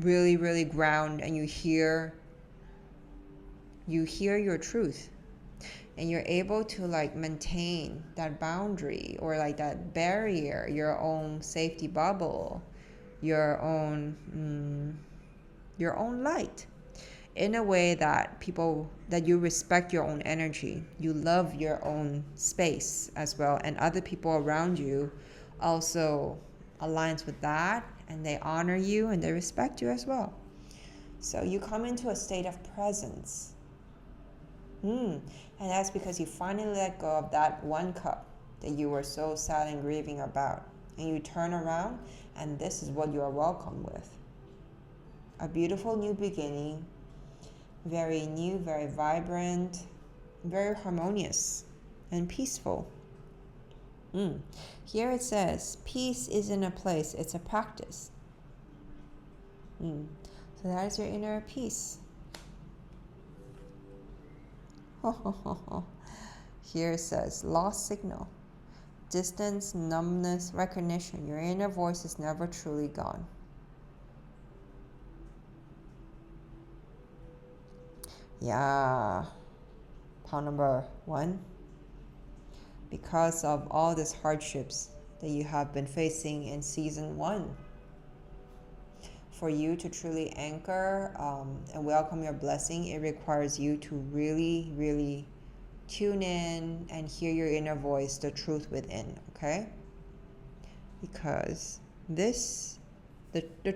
really, really ground, and you hear your truth, and you're able to like maintain that boundary, or like that barrier, your own safety bubble, your own light, in a way that you respect your own energy, you love your own space as well, and other people around you also aligns with that, and they honor you and they respect you as well. So you come into a state of presence. And that's because you finally let go of that one cup that you were so sad and grieving about. And you turn around, and this is what you are welcome with. A beautiful new beginning, very new, very vibrant, very harmonious and peaceful. Here it says, peace isn't a place, it's a practice. So that is your inner peace. Here it says, lost signal, distance, numbness, recognition. Your inner voice is never truly gone. Yeah. Pile number 1. Because of all these hardships that you have been facing in season 1, for you to truly anchor and welcome your blessing, it requires you to really, really tune in and hear your inner voice, the truth within, okay? Because the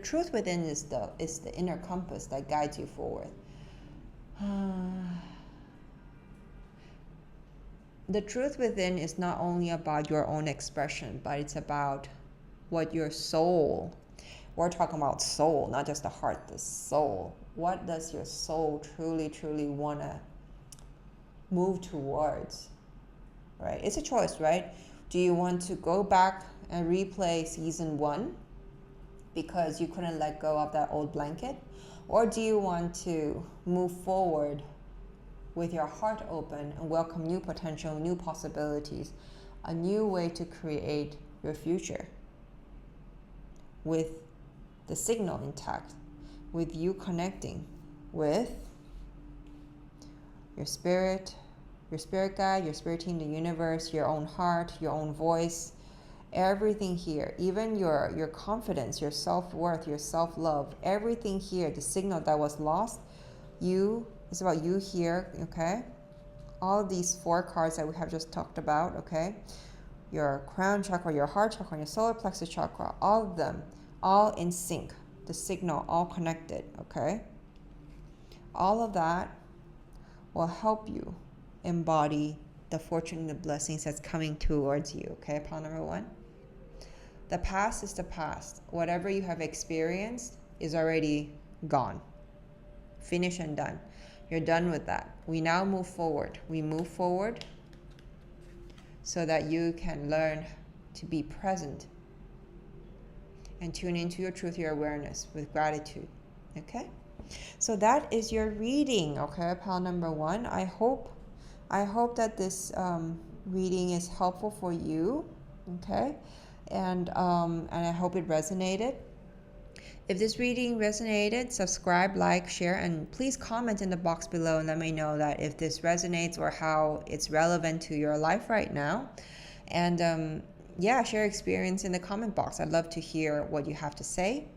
truth within is the inner compass that guides you forward. The truth within is not only about your own expression, but it's about what your soul, we're talking about soul, not just the heart, the soul. What does your soul truly, truly want to move towards, right? It's a choice, right? Do you want to go back and replay season 1 because you couldn't let go of that old blanket? Or do you want to move forward with your heart open and welcome new potential, new possibilities, a new way to create your future with the signal intact, with you connecting with your spirit guide, your spirit team, the universe, your own heart, your own voice, everything here, even your confidence, your self-worth, your self-love, everything here, the signal that was lost, it's about you here, okay? All these 4 cards that we have just talked about, okay? Your crown chakra, your heart chakra, your solar plexus chakra, all of them, all in sync, the signal all connected, okay? All of that will help you embody the fortune and the blessings that's coming towards you, okay? Pile number 1. The past is the past. Whatever you have experienced is already gone. Finished and done. You're done with that. We now move forward. We move forward so that you can learn to be present and tune into your truth, your awareness with gratitude. Okay? So that is your reading, okay? Pile number 1. I hope that this reading is helpful for you, okay? And I hope it resonated. If this reading resonated, subscribe, like, share, and please comment in the box below and let me know that if this resonates or how it's relevant to your life right now. And share experience in the comment box. I'd love to hear what you have to say.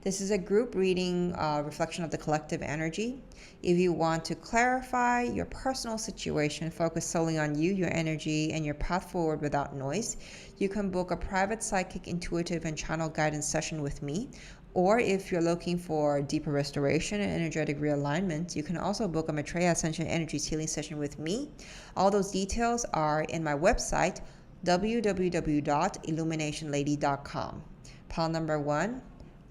This is a group reading, reflection of the collective energy. If you want to clarify your personal situation, focus solely on you, your energy, and your path forward without noise, you can book a private psychic, intuitive, and channel guidance session with me. Or if you're looking for deeper restoration and energetic realignment, you can also book a Maitreya Ascension Energy Healing session with me. All those details are in my website, www.illuminationlady.com. Pile number 1,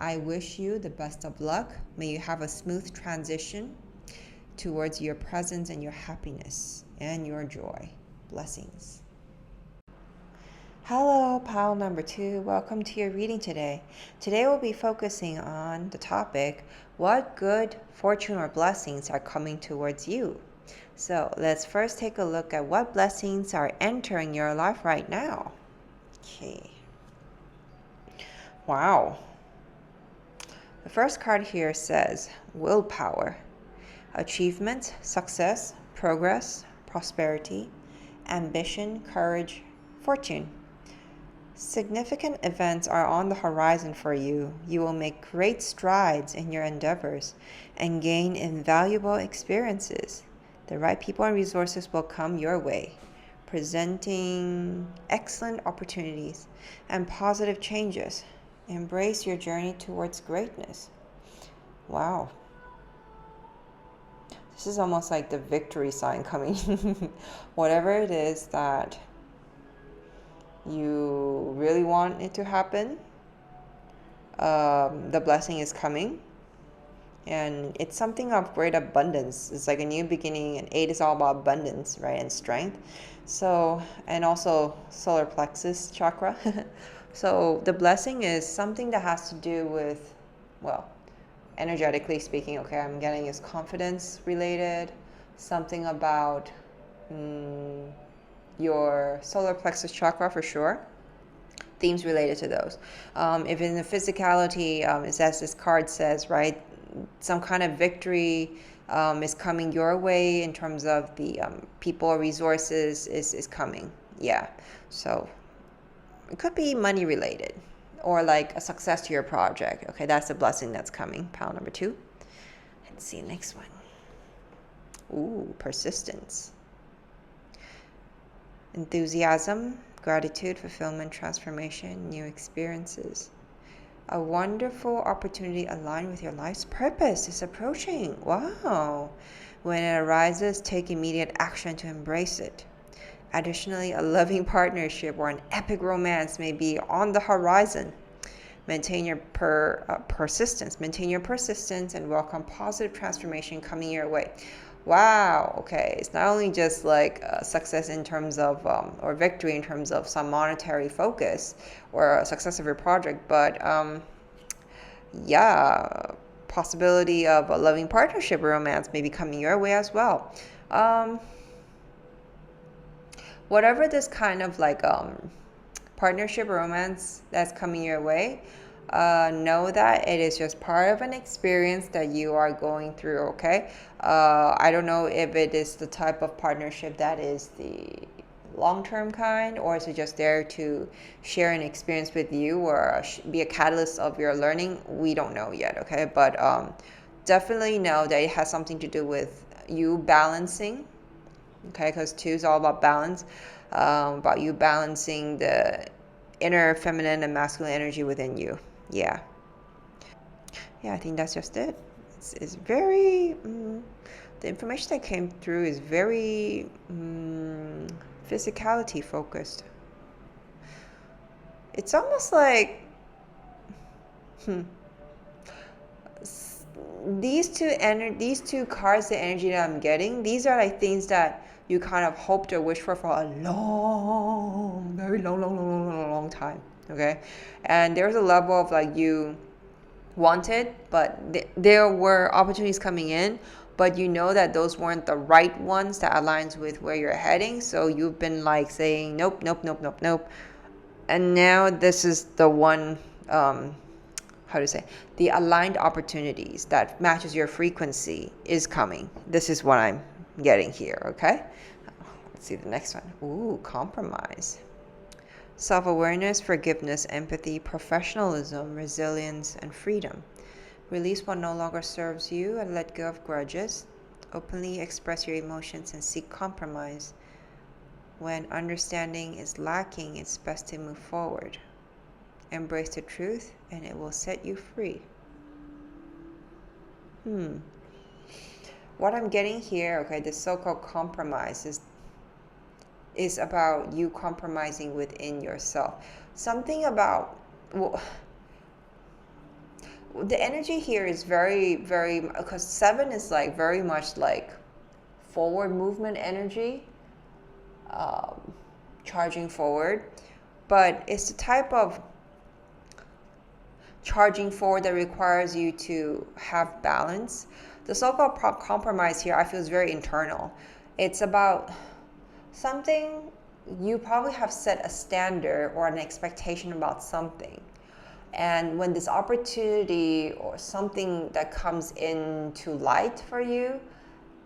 I wish you the best of luck. May you have a smooth transition towards your presence and your happiness and your joy. Blessings. Hello, pile number 2. Welcome to your reading today. Today we'll be focusing on the topic, what good fortune or blessings are coming towards you? So let's first take a look at what blessings are entering your life right now. Okay. Wow. The first card here says willpower, achievement, success, progress, prosperity, ambition, courage, fortune. Significant events are on the horizon for you. You will make great strides in your endeavors and gain invaluable experiences. The right people and resources will come your way, presenting excellent opportunities and positive changes. Embrace your journey towards greatness. Wow. This is almost like the victory sign coming. Whatever it is that you really want it to happen, the blessing is coming. And it's something of great abundance. It's like a new beginning, and 8 is all about abundance, right? And strength. So, and also solar plexus chakra. So the blessing is something that has to do with, well, energetically speaking, okay, I'm getting is confidence related, something about your solar plexus chakra for sure. Themes related to those. If in the physicality, it's as this card says, right? Some kind of victory is coming your way in terms of the people or resources is coming. Yeah. So it could be money related or like a success to your project. Okay, that's the blessing that's coming. Pile number 2. Let's see, next one. Ooh, persistence. Enthusiasm, gratitude, fulfillment, transformation, new experiences. A wonderful opportunity aligned with your life's purpose is approaching. Wow. When it arises, take immediate action to embrace it. Additionally, a loving partnership or an epic romance may be on the horizon. Maintain your persistence. Maintain your persistence and welcome positive transformation coming your way. Wow, okay. It's not only just like success in terms of, or victory in terms of some monetary focus or a success of your project, but yeah, possibility of a loving partnership or romance may be coming your way as well. Whatever this kind of like partnership or romance that's coming your way, know that it is just part of an experience that you are going through, okay? I don't know if it is the type of partnership that is the long-term kind, or is it just there to share an experience with you or be a catalyst of your learning? We don't know yet, okay? But definitely know that it has something to do with you balancing, okay? Because 2 is all about balance, about you balancing the inner feminine and masculine energy within you. Yeah, I think that's just it. It's very the information that came through is very physicality focused. It's almost like these two cards, the energy that I'm getting, these are like things that you kind of hoped or wished for a long, very long time. Okay, and there's a level of like you wanted, but there were opportunities coming in, but you know that those weren't the right ones that aligns with where you're heading. So you've been like saying nope, and now this is the one. How to say, the aligned opportunities that matches your frequency is coming. This is what I'm getting here, okay? Let's see the next one. Ooh, compromise. Self-awareness, forgiveness, empathy, professionalism, resilience, and freedom. Release what no longer serves you and let go of grudges. Openly express your emotions and seek compromise. When understanding is lacking, it's best to move forward. Embrace the truth and it will set you free. What I'm getting here, okay, the so-called compromise is about you compromising within yourself. Something about, well, the energy here is very, very, because 7 is like very much like forward movement energy, charging forward, but it's the type of charging forward that requires you to have balance. The so-called compromise here, I feel, is very internal. It's about something you probably have set a standard or an expectation about something. And when this opportunity or something that comes into light for you,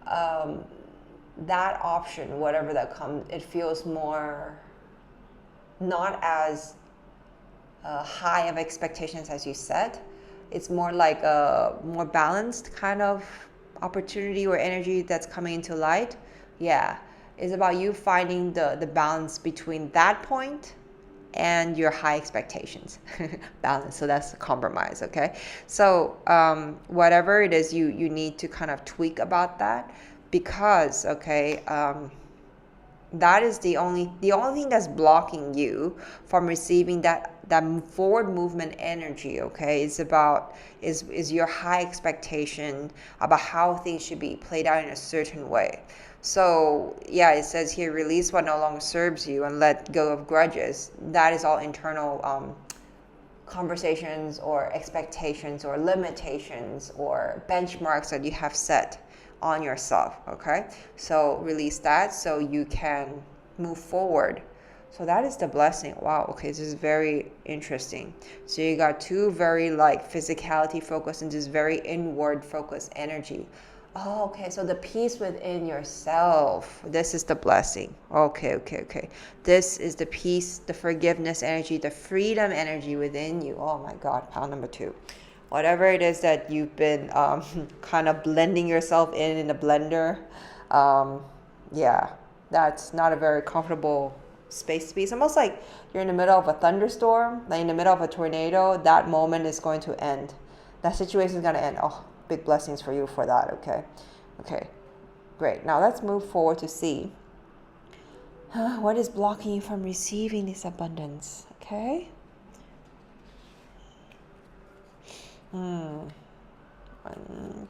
that option, whatever that comes, it feels more not as high of expectations as you set. It's more like a more balanced kind of opportunity or energy that's coming into light. Yeah, it's about you finding the balance between that point and your high expectations. Balance. So that's the compromise. Okay. So whatever it is, you need to kind of tweak about that, because okay, that is the only thing that's blocking you from receiving that forward movement energy. Okay, is your high expectation about how things should be played out in a certain way. So yeah, it says here, release what no longer serves you and let go of grudges. That is all internal conversations or expectations or limitations or benchmarks that you have set on yourself. Okay, so release that so you can move forward. So that is the blessing. Wow, okay, this is very interesting. So you got two very like physicality focused and this very inward focused energy. Oh, okay, so the peace within yourself. This is the blessing. Okay. This is the peace, the forgiveness energy, the freedom energy within you. Oh my God, pile number 2. Whatever it is that you've been kind of blending yourself in a blender, yeah, that's not a very comfortable space to be. It's almost like you're in the middle of a thunderstorm, like in the middle of a tornado. That moment is going to end. That situation is going to end. Oh, big blessings for you for that. Okay, great. Now let's move forward to see what is blocking you from receiving this abundance. Okay. 1,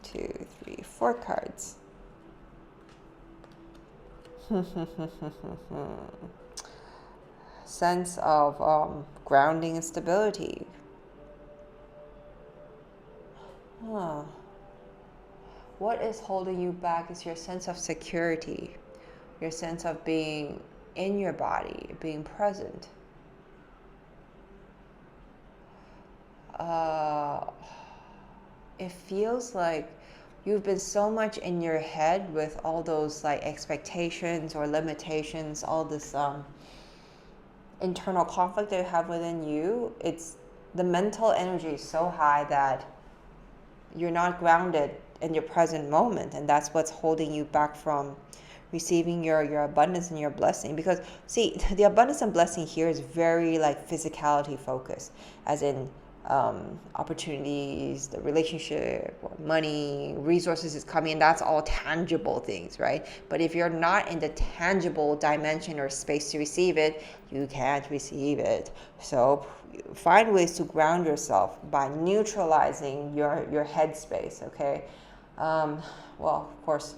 2, 3, 4 cards. Sense of grounding and stability. What is holding you back is your sense of security, your sense of being in your body, being present. It feels like you've been so much in your head with all those like expectations or limitations, all this internal conflict that you have within you. It's the mental energy is so high that you're not grounded in your present moment, and that's what's holding you back from receiving your abundance and your blessing. Because see, the abundance and blessing here is very like physicality focused, as in opportunities, the relationship, or money, resources is coming. That's all tangible things, right? But if you're not in the tangible dimension or space to receive it, you can't receive it. So find ways to ground yourself by neutralizing your headspace. Okay. Well, of course,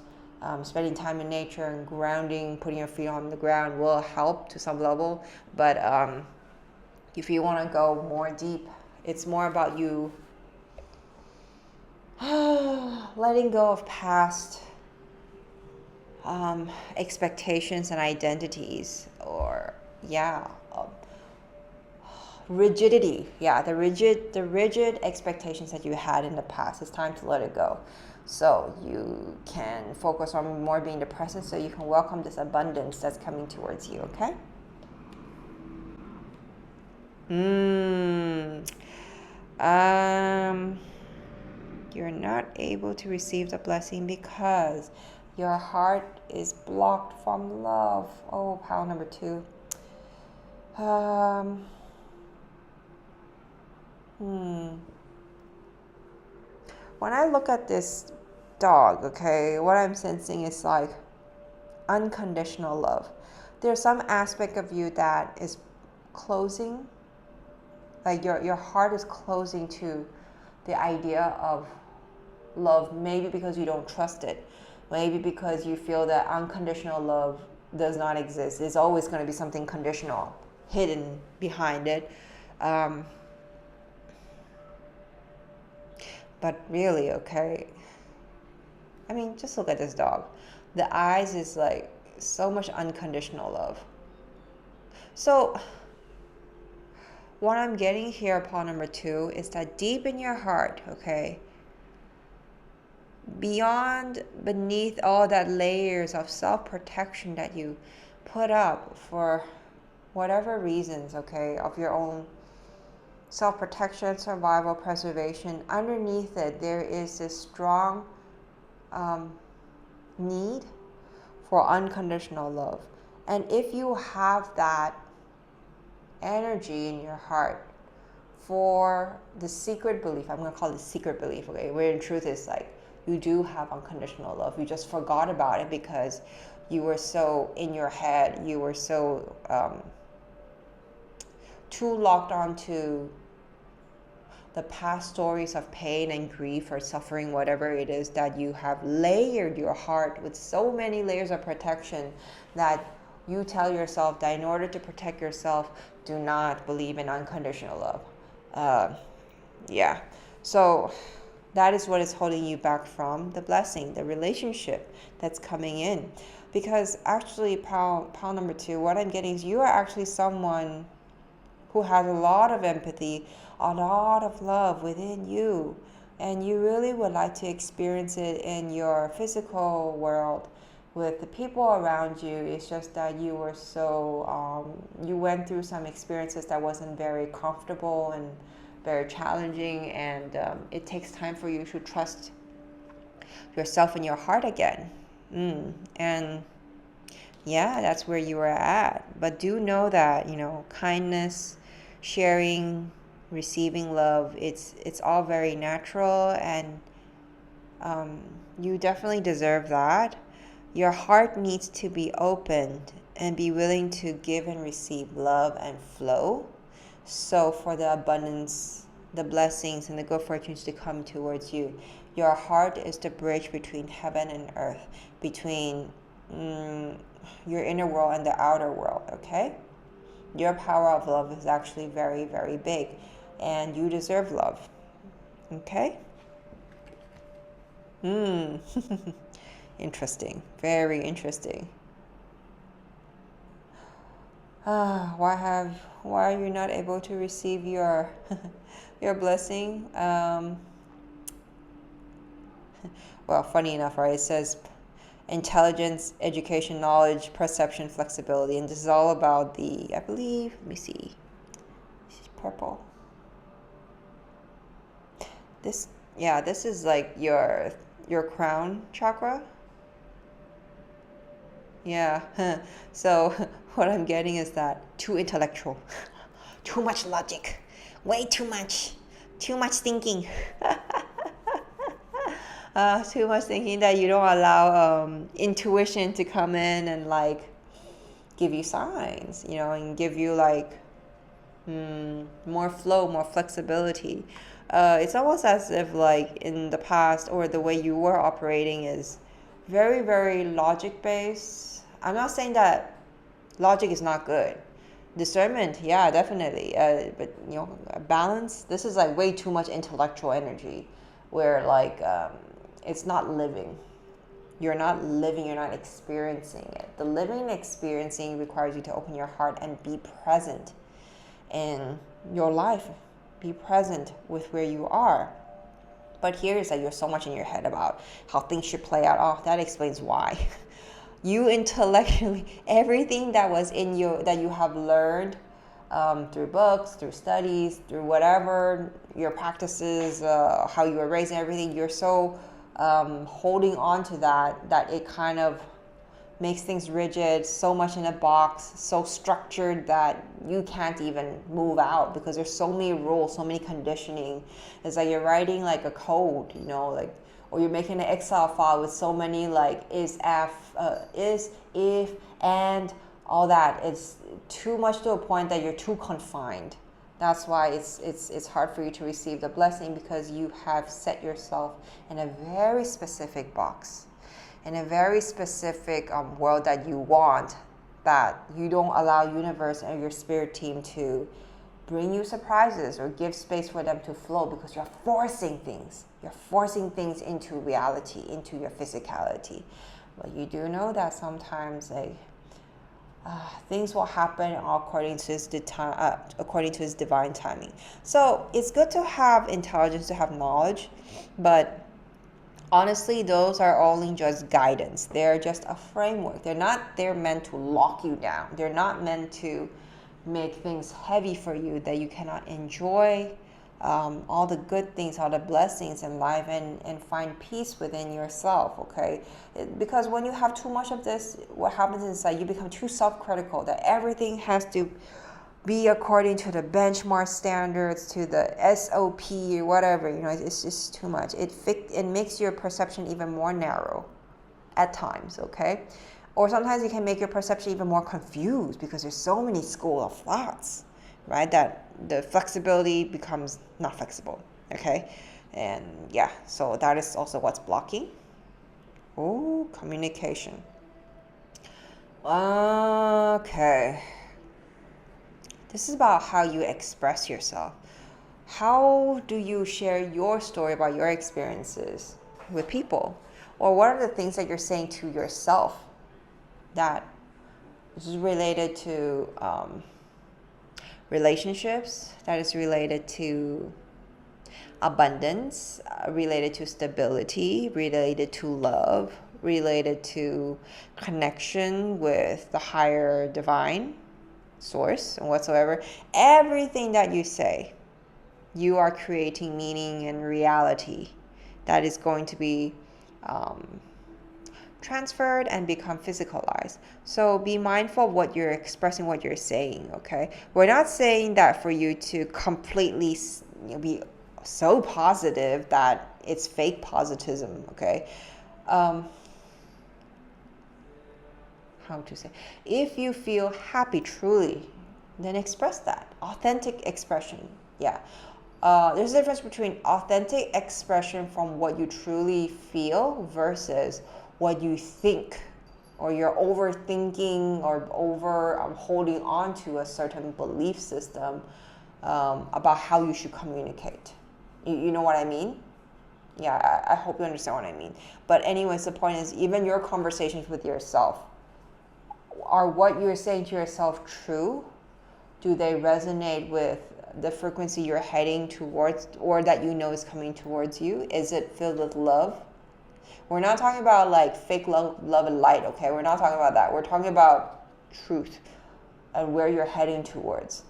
spending time in nature and grounding, putting your feet on the ground will help to some level. But if you want to go more deep, it's more about you letting go of past expectations and identities, or rigidity. Yeah, the rigid expectations that you had in the past. It's time to let it go, so you can focus on more being the present, so you can welcome this abundance that's coming towards you. Okay. You're not able to receive the blessing because your heart is blocked from love. Oh, pile number 2. When I look at this dog, okay, what I'm sensing is like unconditional love. There's some aspect of you that is closing, like your heart is closing to the idea of love, maybe because you don't trust it, maybe because you feel that unconditional love does not exist. There's always going to be something conditional hidden behind it. But really, okay, I mean, just look at this dog. The eyes is like so much unconditional love. So what I'm getting here upon number 2 is that deep in your heart, okay, beneath all that layers of self-protection that you put up for whatever reasons, okay, of your own self-protection, survival, preservation, underneath it there is this strong need for unconditional love. And if you have that energy in your heart for the secret belief. I'm going to call it secret belief, okay? Where in truth is like you do have unconditional love. You just forgot about it because you were so in your head. You were so too locked onto the past stories of pain and grief or suffering, whatever it is, that you have layered your heart with so many layers of protection that you tell yourself that in order to protect yourself, do not believe in unconditional love. Yeah. So that is what is holding you back from the blessing, the relationship that's coming in. Because actually, pile number 2, what I'm getting is you are actually someone who has a lot of empathy, a lot of love within you, and you really would like to experience it in your physical world with the people around you. It's just that you were so you went through some experiences that wasn't very comfortable and very challenging, and it takes time for you to trust yourself and your heart again. And yeah, that's where you are at. But do know that, kindness, sharing, receiving love, it's all very natural, and you definitely deserve that. Your heart needs to be opened and be willing to give and receive love and flow. So for the abundance, the blessings, and the good fortunes to come towards you, your heart is the bridge between heaven and earth, between your inner world and the outer world, okay? Your power of love is actually very, very big, and you deserve love, okay? Interesting, very interesting. Why are you not able to receive your your blessing? Well, funny enough, right? It says intelligence, education, knowledge, perception, flexibility, and this is all about the, I believe, let me see, this is purple. This is like your crown chakra. Yeah. So what I'm getting is that too intellectual, too much logic, way too much thinking. Too much thinking that you don't allow intuition to come in and like give you signs, and give you like more flow, more flexibility. It's almost as if like in the past, or the way you were operating is very, very logic based. I'm not saying that logic is not good. Discernment, yeah, definitely. But balance. This is like way too much intellectual energy, where like it's not living. You're not living. You're not experiencing it. The living and experiencing requires you to open your heart and be present in your life. Be present with where you are. But here is that you're so much in your head about how things should play out. Oh, that explains why. You intellectually, everything that was in you, that you have learned through books, through studies, through whatever your practices, how you were raised and everything, you're so holding on to that it kind of makes things rigid, so much in a box, so structured that you can't even move out because there's so many rules, so many conditioning. It's like you're writing like a code, like, or you're making an Excel file with so many like is, if, and all that. It's too much to a point that you're too confined. That's why it's hard for you to receive the blessing, because you have set yourself in a very specific box, in a very specific world that you want, that you don't allow universe and your spirit team to bring you surprises or give space for them to flow, because you're forcing things. You're forcing things into reality, into your physicality. But you do know that sometimes things will happen according to his divine timing. So it's good to have intelligence, to have knowledge, but honestly, those are only just guidance. They're just a framework. They're meant to lock you down. They're not meant to make things heavy for you, that you cannot enjoy all the good things, all the blessings in life, and find peace within yourself, okay? Because when you have too much of this, what happens inside, you become too self-critical, that everything has to be according to the benchmark standards, to the SOP or whatever. It's just too much. It makes your perception even more narrow at times, okay? Or sometimes it can make your perception even more confused because there's so many school of thoughts, right? That the flexibility becomes not flexible, okay? And yeah, so that is also what's blocking. Oh, communication. Okay. This is about how you express yourself. How do you share your story about your experiences with people? Or what are the things that you're saying to yourself that is related to relationships, that is related to abundance, related to stability, related to love, related to connection with the higher divine source and whatsoever. Everything that you say, you are creating meaning and reality that is going to be transferred and become physicalized. So be mindful of what you're expressing, what you're saying, okay? We're not saying that for you to completely be so positive that it's fake positivism, okay? How to say? If you feel happy truly, then express that. Authentic expression, yeah. There's a difference between authentic expression from what you truly feel versus what you think, or you're overthinking or over holding on to a certain belief system about how you should communicate. You know what I mean? Yeah, I hope you understand what I mean. But anyways, the point is, even your conversations with yourself, are what you're saying to yourself true? Do they resonate with the frequency you're heading towards, or that is coming towards you? Is it filled with love? We're not talking about like fake love and light, okay? We're not talking about that. We're talking about truth and where you're heading towards.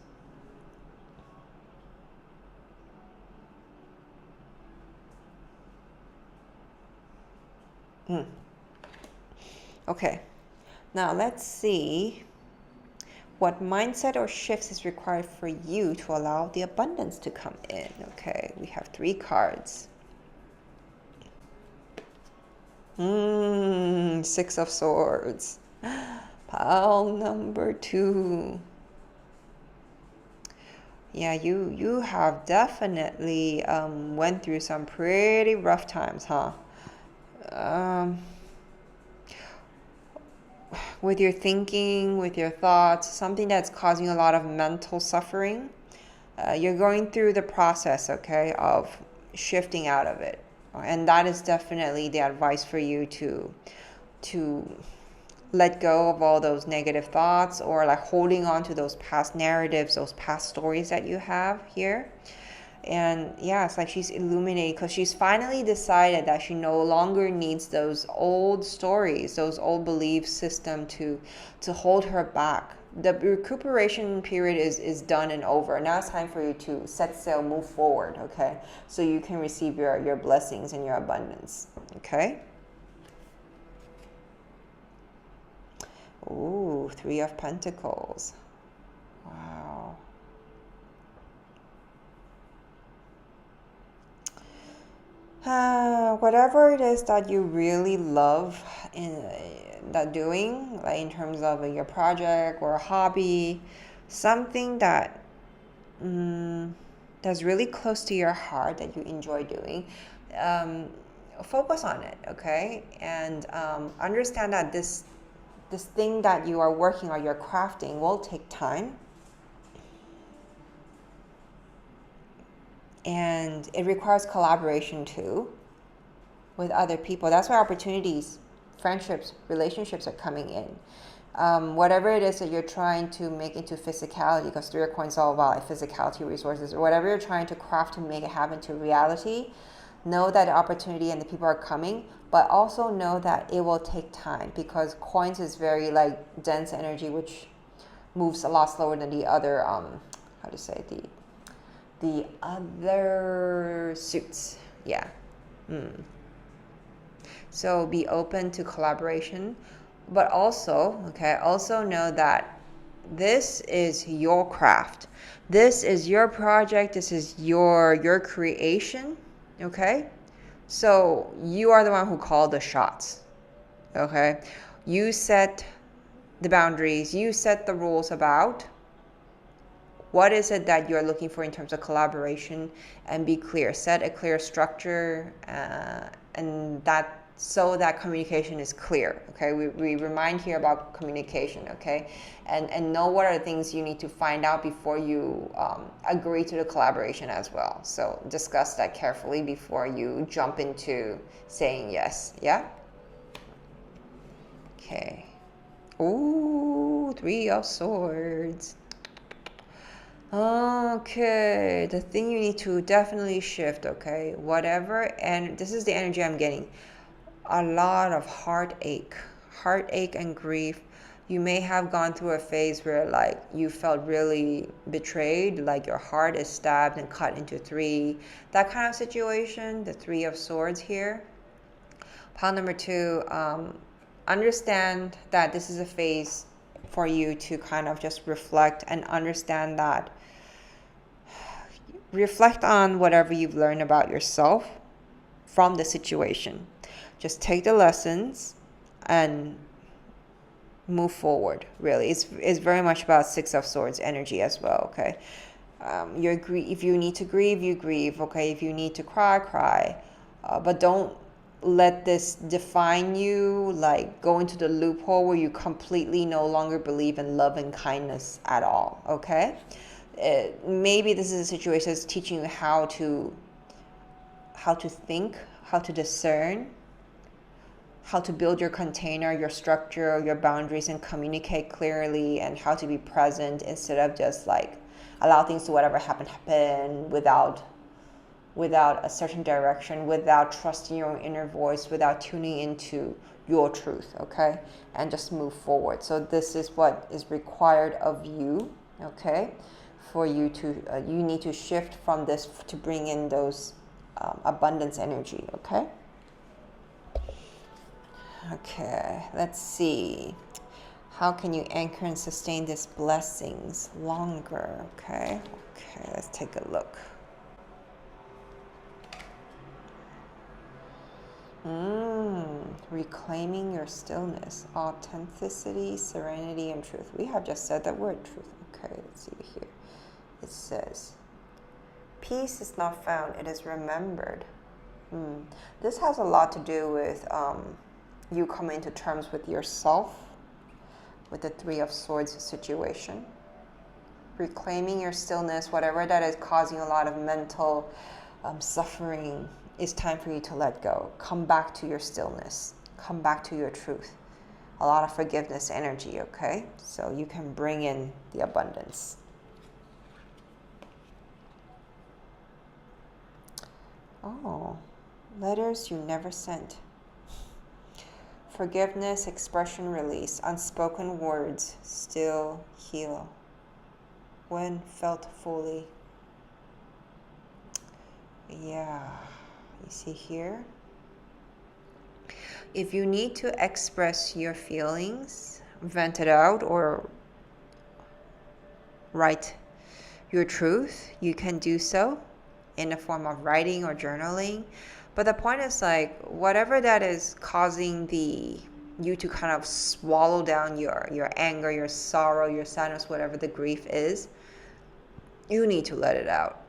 Okay, now let's see what mindset or shifts is required for you to allow the abundance to come in. Okay, we have 3 cards. 6 of Swords. Pile number 2. Yeah, you have definitely went through some pretty rough times, huh? With your thinking, with your thoughts, something that's causing a lot of mental suffering. You're going through the process, okay, of shifting out of it. And that is definitely the advice for you to let go of all those negative thoughts, or like holding on to those past narratives, those past stories that you have here. And yeah, it's like she's illuminating because she's finally decided that she no longer needs those old stories, those old belief system to hold her back. The recuperation period is done and over. Now it's time for you to set sail, move forward, okay? So you can receive your blessings and your abundance, okay? Ooh, 3 of Pentacles. Wow. Whatever it is that you really love in that doing, like in terms of your project or a hobby, something that that's really close to your heart that you enjoy doing, focus on it, okay? And understand that this thing that you are working on, you're crafting, will take time. And it requires collaboration too with other people. That's why opportunities, friendships, relationships are coming in. Whatever it is that you're trying to make into physicality, because 3 of Coins is all about like physicality, resources, or whatever you're trying to craft to make it happen to reality, know that the opportunity and the people are coming, but also know that it will take time, because Coins is very like dense energy, which moves a lot slower than the other, how to say, the other suits. Yeah. So be open to collaboration, but also know that This is your craft. This is your project. This is your creation. Okay? So you are the one who called the shots. Okay? You set the boundaries. You set the rules about what is it that you're looking for in terms of collaboration, and be clear. Set a clear structure, and that so that communication is clear. Okay, we remind here about communication. Okay, and know what are the things you need to find out before you agree to the collaboration as well. So discuss that carefully before you jump into saying yes. Yeah. Okay. Ooh, 3 of Swords. Okay, the thing you need to definitely shift, okay? Whatever, and this is the energy I'm getting. A lot of heartache and grief. You may have gone through a phase where like you felt really betrayed, like your heart is stabbed and cut into 3. That kind of situation, the 3 of Swords here. Pile number 2, understand that this is a phase for you to kind of just reflect and understand that. Reflect on whatever you've learned about yourself from the situation. Just take the lessons and move forward. Really, it's very much about 6 of Swords energy as well. Okay, if you need to grieve, you grieve. Okay, if you need to cry, cry, but don't let this define you. Like go into the loophole where you completely no longer believe in love and kindness at all. Okay. Maybe this is a situation that's teaching you how to think, how to discern, how to build your container, your structure, your boundaries, and communicate clearly, and how to be present instead of just like allow things to whatever happen without a certain direction, without trusting your own inner voice, without tuning into your truth. Okay, and just move forward. So this is what is required of you. Okay. For you to you need to shift from this to bring in those abundance energy. Okay, let's see, how can you anchor and sustain these blessings longer? Okay, let's take a look. Reclaiming your stillness, authenticity, serenity, and truth. We have just said that word, truth. Okay, let's see here. It says, peace is not found, it is remembered. This has a lot to do with you coming to terms with yourself, with the 3 of Swords situation. Reclaiming your stillness, whatever that is causing a lot of mental suffering, it's time for you to let go. Come back to your stillness. Come back to your truth. A lot of forgiveness energy, okay? So you can bring in the abundance. Oh, letters you never sent. Forgiveness, expression, release. Unspoken words still heal when felt fully. Yeah, you see here? If you need to express your feelings, vent it out, or write your truth, you can do so in the form of writing or journaling. But the point is like whatever that is causing you to kind of swallow down your anger, your sorrow, your sadness, whatever the grief is, you need to let it out.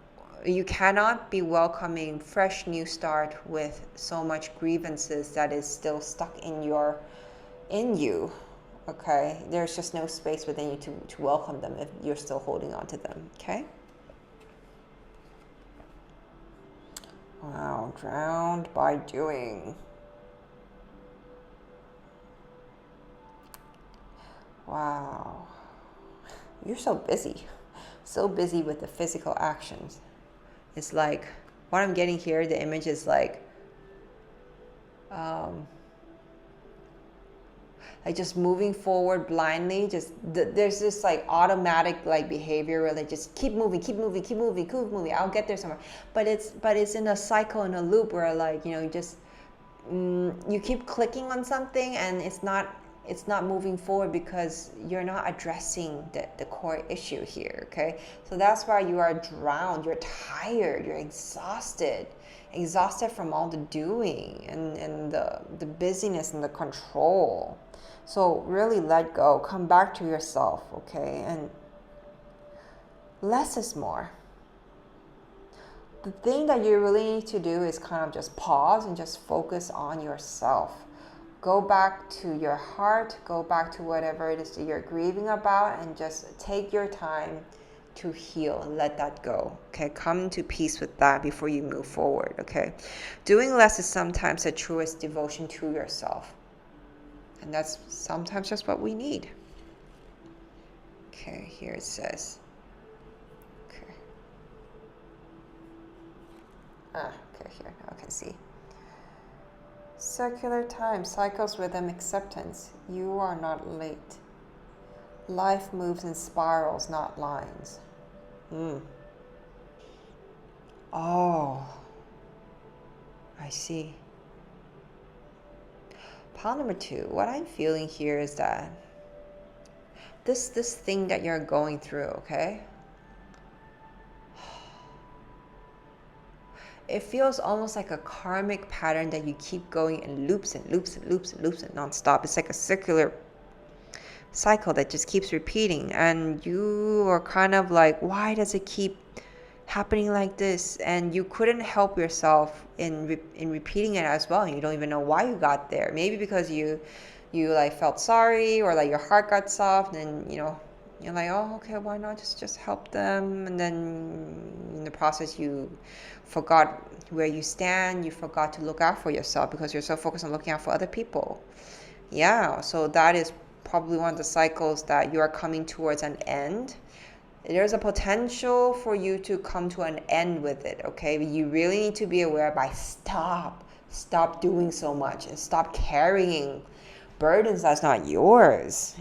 You cannot be welcoming fresh new start with so much grievances that is still stuck in you. Okay, there's just no space within you to welcome them if you're still holding on to them. Okay. Wow, drowned by doing. Wow, you're so busy with the physical actions. It's like what I'm getting here, the image is like just moving forward blindly. There's this like automatic like behavior where they just keep moving. I'll get there somewhere. But it's in a cycle, in a loop where like, you know, you keep clicking on something and it's not it's not moving forward because you're not addressing the core issue here, okay? So that's why you are drowned, you're tired, you're exhausted from all the doing and the busyness and the control. So really let go, come back to yourself, okay? And less is more. The thing that you really need to do is kind of just pause and just focus on yourself. Go back to your heart, go back to whatever it is that you're grieving about, and just take your time to heal and let that go. Okay, come to peace with that before you move forward. Okay, doing less is sometimes the truest devotion to yourself, and that's sometimes just what we need. Okay, here it says. Okay, here, now I can see. Circular time, cycles, rhythm, acceptance. You are not late. Life moves in spirals, not lines. Oh, I see. Pile number 2, what I'm feeling here is that this thing that you're going through, okay? It feels almost like a karmic pattern that you keep going in loops and loops and loops and loops and nonstop. It's like a circular cycle that just keeps repeating, and you are kind of like, why does it keep happening like this? And you couldn't help yourself in repeating it as well, and you don't even know why you got there. Maybe because you like felt sorry, or like your heart got soft, and you're like, oh, okay, why not just help them? And then in the process, you forgot where you stand. You forgot to look out for yourself because you're so focused on looking out for other people. Yeah, so that is probably one of the cycles that you are coming towards an end. There's a potential for you to come to an end with it, okay? But you really need to be aware by stop doing so much and stop carrying burdens that's not yours,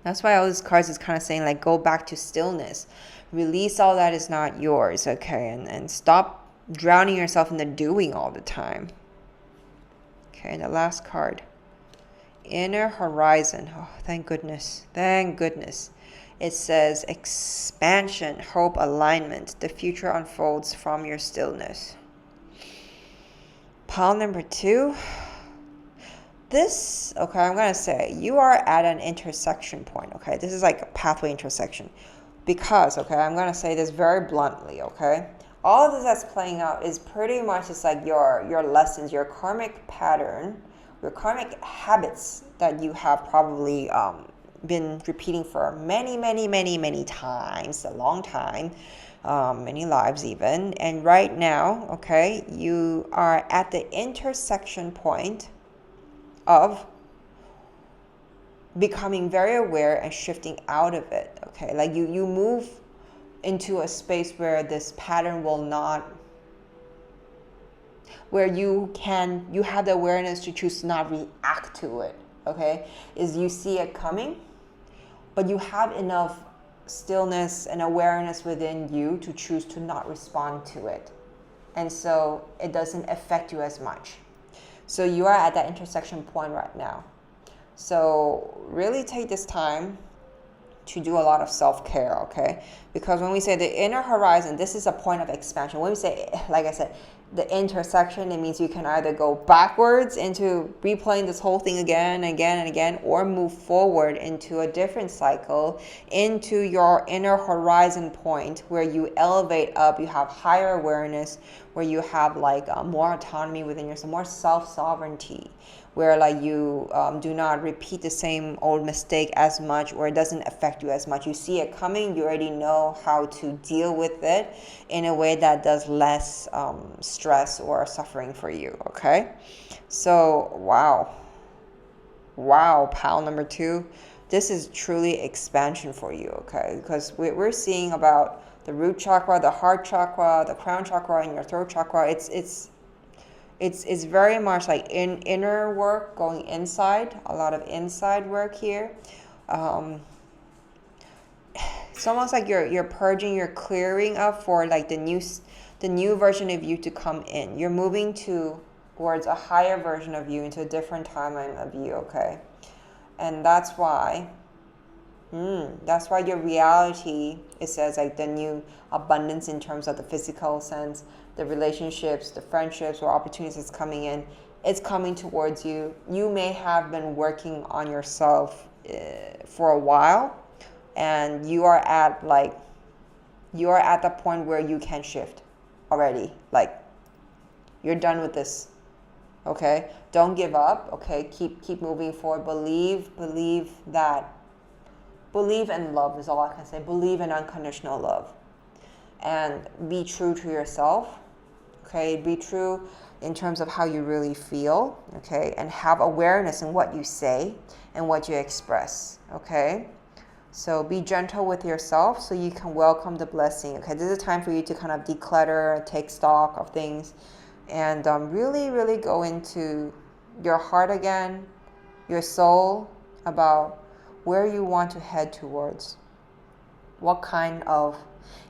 That's why all these cards is kind of saying, like, go back to stillness. Release all that is not yours, okay? And stop drowning yourself in the doing all the time. Okay, the last card. Inner horizon. Oh, thank goodness. Thank goodness. It says expansion, hope, alignment. The future unfolds from your stillness. Pile number 2. This, okay, I'm going to say you are at an intersection point, okay? This is like a pathway intersection. Because, okay, I'm going to say this very bluntly, okay? All of this that's playing out is pretty much just like your lessons, your karmic pattern, your karmic habits that you have probably been repeating for many, many, many, many times, a long time, many lives even. And right now, okay, you are at the intersection point of becoming very aware and shifting out of it, okay? Like you move into a space where this pattern will not, where you have the awareness to choose to not react to it, okay? Is you see it coming, but you have enough stillness and awareness within you to choose to not respond to it. And so it doesn't affect you as much. So you are at that intersection point right now. So really take this time to do a lot of self-care, okay? Because when we say the inner horizon, this is a point of expansion. When we say, like I said, the intersection, it means you can either go backwards into replaying this whole thing again and again and again, or move forward into a different cycle, into your inner horizon point where you elevate up, you have higher awareness, where you have like more autonomy within yourself, more self-sovereignty, where like you do not repeat the same old mistake as much, or it doesn't affect you as much. You see it coming, you already know how to deal with it in a way that does less stress or suffering for you, okay? So, wow, pile number 2. This is truly expansion for you, okay? Because we're seeing about the root chakra, the heart chakra, the crown chakra, and your throat chakra. It's very much like inner work, going inside, a lot of inside work here. It's almost like you're purging, you're clearing up for like the new version of you to come in. You're moving to towards a higher version of you, into a different timeline of you, okay? And that's why your reality, it says like the new abundance in terms of the physical sense, the relationships, the friendships or opportunities that's coming in, it's coming towards you. You may have been working on yourself for a while, and you are at the point where you can shift already. Like, you're done with this. Okay? Don't give up. Okay? Keep moving forward. Believe in love is all I can say. Believe in unconditional love. And be true to yourself. Okay? Be true in terms of how you really feel. Okay? And have awareness in what you say and what you express. Okay? So be gentle with yourself so you can welcome the blessing. Okay? This is a time for you to kind of declutter, take stock of things, and really, really go into your heart again, your soul, about where you want to head towards, what kind of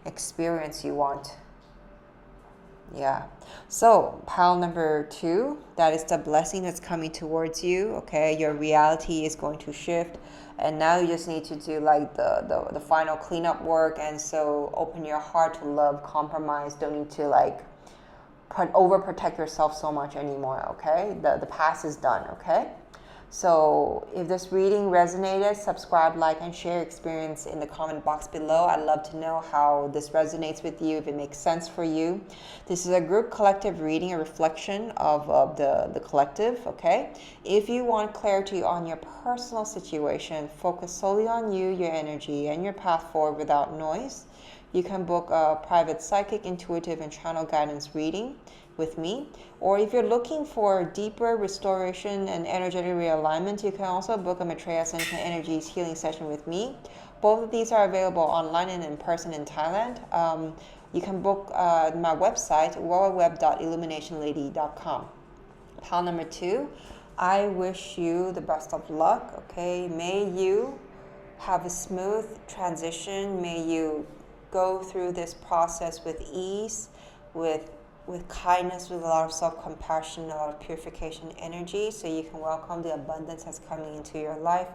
experience you want. Yeah. So pile number 2, that is the blessing that's coming towards you. Okay, your reality is going to shift, and now you just need to do like the final cleanup work. And so open your heart to love, compromise. Don't need to like overprotect yourself so much anymore. Okay, the past is done. Okay. So if this reading resonated, subscribe, like, and share your experience in the comment box below. I'd love to know how this resonates with you, if it makes sense for you. This is a group collective reading, a reflection of the collective, okay? If you want clarity on your personal situation, focus solely on you, your energy, and your path forward without noise, you can book a private psychic, intuitive, and channel guidance reading with me. Or if you're looking for deeper restoration and energetic realignment, you can also book a Maitreya Ascension Energies healing session with me. Both of these are available online and in person in Thailand. You can book my website, www.illuminationlady.com. Pile number 2, I wish you the best of luck, okay? May you have a smooth transition. May you go through this process with ease, with kindness, with a lot of self-compassion, a lot of purification energy, so you can welcome the abundance that's coming into your life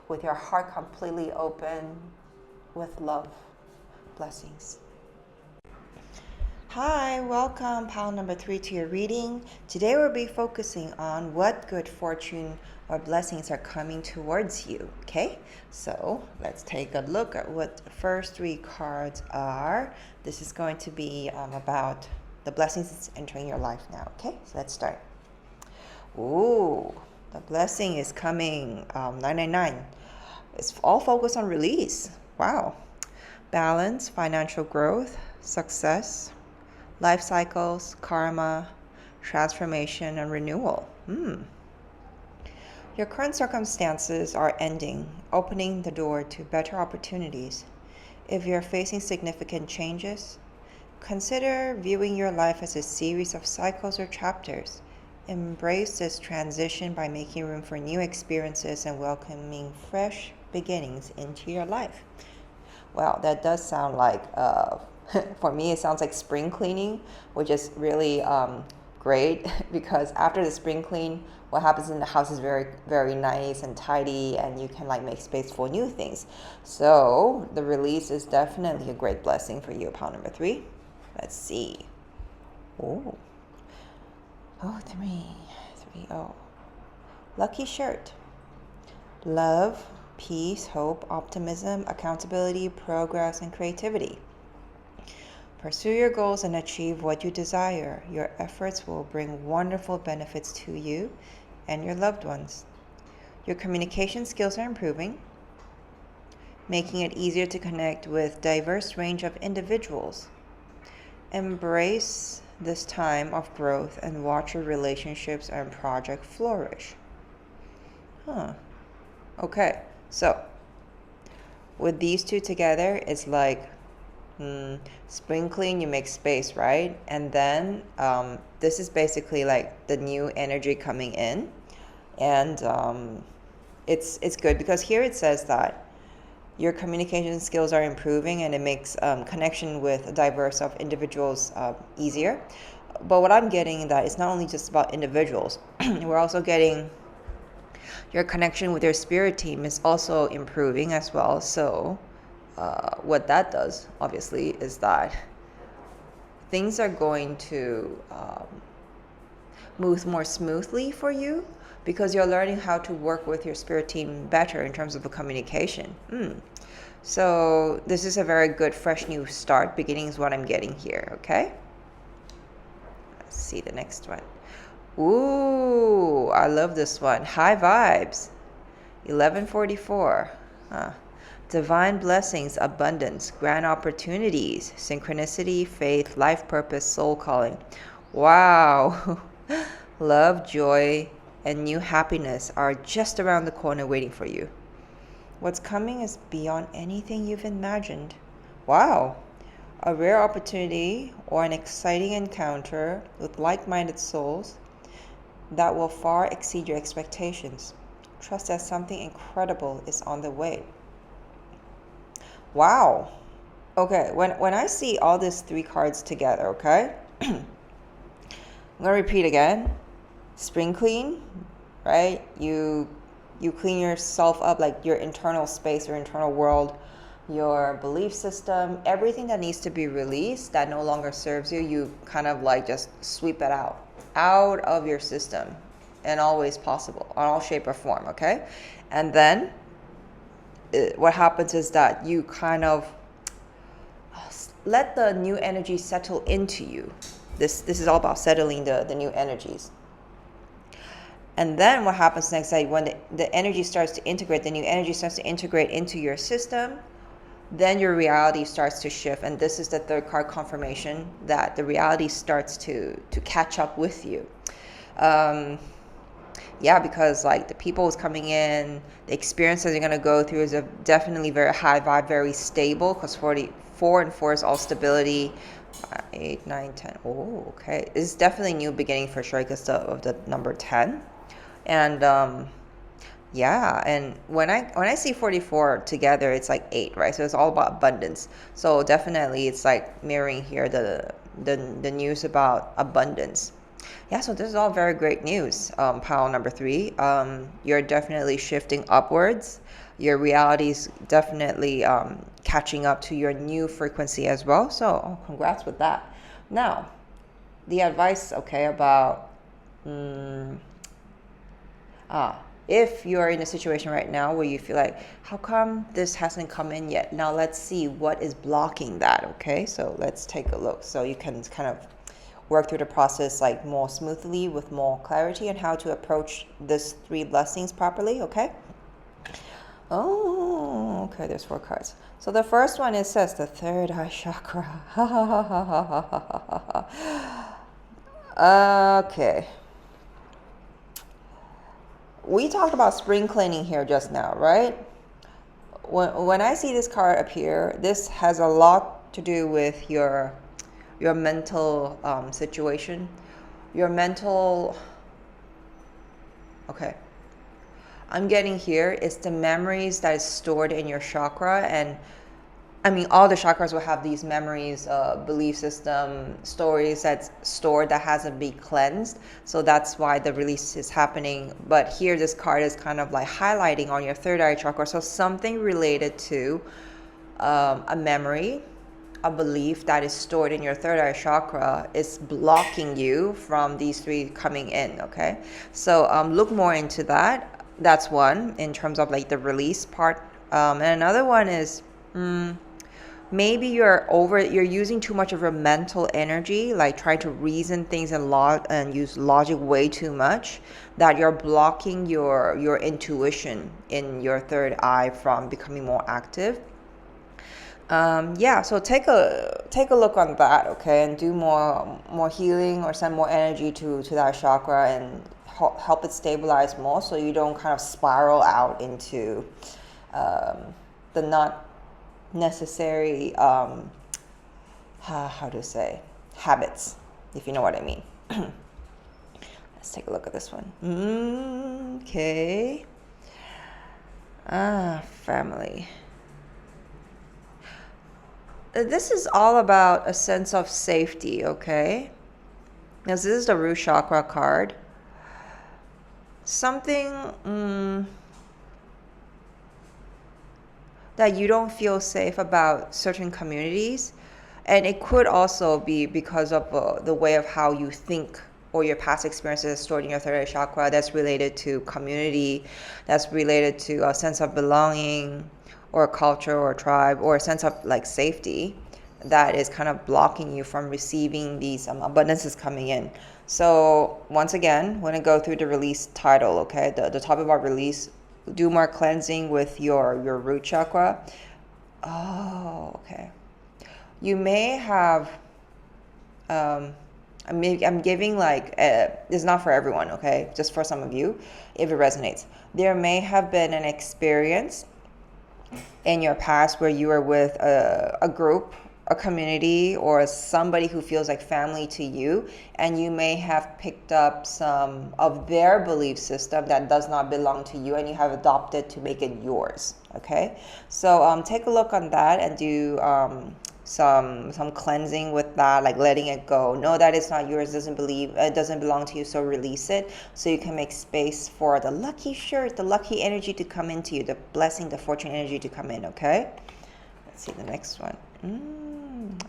with your heart completely open, with love. Blessings. Hi, welcome, pile number 3, to your reading. Today we'll be focusing on what good fortune or blessings are coming towards you. Okay, so let's take a look at what the first 3 cards are. This is going to be about the blessings that's entering your life now. Okay, so let's start. Ooh, the blessing is coming. 999. It's all focused on release. Wow. Balance, financial growth, success, life cycles, karma, transformation, and renewal. Your current circumstances are ending, opening the door to better opportunities. If you're facing significant changes, consider viewing your life as a series of cycles or chapters. Embrace this transition by making room for new experiences and welcoming fresh beginnings into your life. Well, that does sound like, for me, it sounds like spring cleaning, which is really great because after the spring clean, what happens in the house is very, very nice and tidy, and you can like make space for new things. So the release is definitely a great blessing for you. Pile number 3. Let's see. Oh, 3. Oh. Lucky shirt. Love, peace, hope, optimism, accountability, progress, and creativity. Pursue your goals and achieve what you desire. Your efforts will bring wonderful benefits to you and your loved ones. Your communication skills are improving, making it easier to connect with a diverse range of individuals. Embrace this time of growth and watch your relationships and project flourish. Okay, so with these 2 together, it's like spring clean, you make space, right? And then this is basically like the new energy coming in, and it's good because here it says that your communication skills are improving and it makes connection with a diverse of individuals easier. but what I'm getting that it's not only just about individuals. We're also getting your connection with your spirit team is also improving as well. So what that does, obviously, is that things are going to move more smoothly for you because you're learning how to work with your spirit team better in terms of the communication. So this is a very good, fresh new start. Beginning is what I'm getting here, okay? Let's see the next one. Ooh, I love this one. High vibes. 1144. Divine blessings, abundance, grand opportunities, synchronicity, faith, life purpose, soul calling. Wow. Love, joy, and new happiness are just around the corner waiting for you. What's coming is beyond anything you've imagined. Wow. A rare opportunity or an exciting encounter with like-minded souls that will far exceed your expectations. Trust that something incredible is on the way. Wow. Okay, when I see all these three cards together, okay? I'm gonna repeat again. Spring clean, right? You clean yourself up, like your internal space, your internal world, your belief system, everything that needs to be released that no longer serves you, you kind of like just sweep it out of your system in all ways possible, on all shape or form, okay? And then what happens is that you kind of let the new energy settle into you. This is all about settling the new energies. And then what happens next, like when the energy starts to integrate, the new energy starts to integrate into your system, then your reality starts to shift. And this is the third card, confirmation, that the reality starts to catch up with you. Yeah, because like the people who's coming in, the experiences you're going to go through is definitely very high vibe, very stable, because 4 and 4 is all stability. 8, 9, 10. Oh, okay. It's definitely new beginning for sure because of the number 10. And yeah, and when I see 44 together, it's like 8, right? So it's all about abundance. So definitely it's like mirroring here the news about abundance. Yeah, so this is all very great news, pile number 3. You're definitely shifting upwards. Your reality is definitely catching up to your new frequency as well. So congrats with that. Now, the advice, okay, about if you're in a situation right now where you feel like, how come this hasn't come in yet? Now let's see what is blocking that, okay? So let's take a look so you can kind of work through the process like more smoothly with more clarity and how to approach this 3 blessings properly, okay? Oh, okay, there's 4 cards. So the first one, it says the third eye chakra. Okay. We talked about spring cleaning here just now, right? When I see this card appear, this has a lot to do with your mental situation, your mental. Okay, I'm getting here is the memories that is stored in your chakra. And I mean, all the chakras will have these memories, belief system, stories that's stored that hasn't been cleansed. So that's why the release is happening. But here, this card is kind of like highlighting on your third eye chakra. So something related to a memory, a belief that is stored in your third eye chakra is blocking you from these 3 coming in, okay? So look more into that. That's one in terms of like the release part. And another one is maybe you're using too much of your mental energy, like trying to reason things and use logic way too much, that you're blocking your intuition in your third eye from becoming more active. Yeah, so take a look on that, okay, and do more healing or send more energy to that chakra and help it stabilize more, so you don't kind of spiral out into the not necessary how to say habits, if you know what I mean. Let's take a look at this one. Okay. Family. This is all about a sense of safety, okay? Now, this is the root chakra card. Something that you don't feel safe about certain communities. And it could also be because of the way of how you think or your past experiences stored in your third eye chakra that's related to community, that's related to a sense of belonging or a culture or a tribe or a sense of like safety that is kind of blocking you from receiving these abundances coming in. So once again, when I go through the release title, okay, the topic about release, do more cleansing with your root chakra. Oh, okay. You may have I'm giving like it's not for everyone, okay, just for some of you if it resonates. There may have been an experience in your past where you were with a group, a community, or somebody who feels like family to you, and you may have picked up some of their belief system that does not belong to you, and you have adopted to make it yours. Okay, so take a look on that and do some cleansing with that, like letting it go. Know that it's not yours, it doesn't belong to you, so release it so you can make space for the lucky shirt, the lucky energy to come into you, the blessing, the fortune energy to come in. Okay, let's see the next one.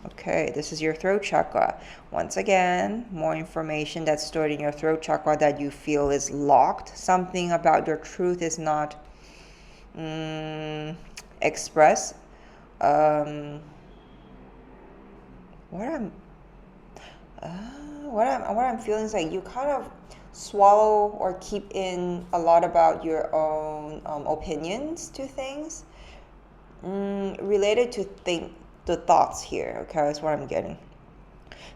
Okay, this is your throat chakra. Once again, more information that's stored in your throat chakra that you feel is locked. Something about your truth is not expressed. What I'm feeling is like you kind of swallow or keep in a lot about your own opinions to things related to the thoughts here. Okay, that's what I'm getting.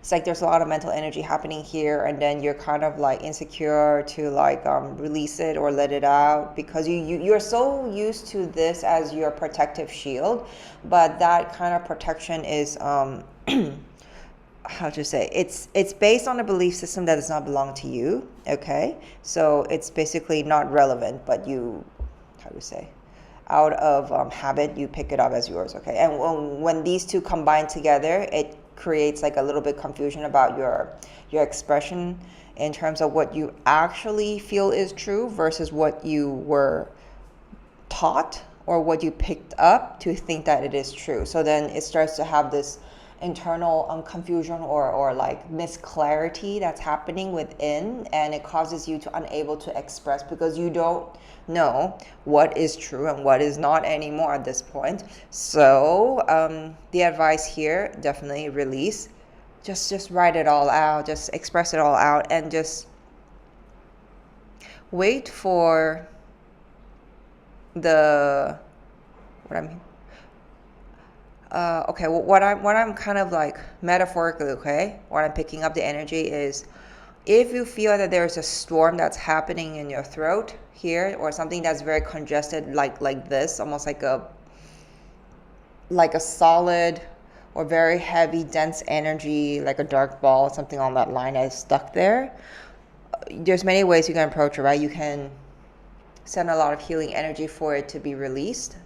It's like there's a lot of mental energy happening here, and then you're kind of like insecure to like release it or let it out because you're so used to this as your protective shield, but that kind of protection is how to say, it's based on a belief system that does not belong to you. Okay, so it's basically not relevant, but you, how to say, out of habit you pick it up as yours. Okay, and when these two combine together, it creates like a little bit confusion about your expression in terms of what you actually feel is true versus what you were taught or what you picked up to think that it is true. So then it starts to have this internal confusion or like misclarity that's happening within, and it causes you to unable to express because you don't know what is true and what is not anymore at this point. So the advice here, definitely release, just write it all out, just express it all out, and just wait for the okay, what I'm kind of like metaphorically, okay, what I'm picking up the energy is if you feel that there's a storm that's happening in your throat here, or something that's very congested, like this, almost like a solid or very heavy, dense energy, like a dark ball, something on that line that is stuck there. There's many ways you can approach it, right? You can send a lot of healing energy for it to be released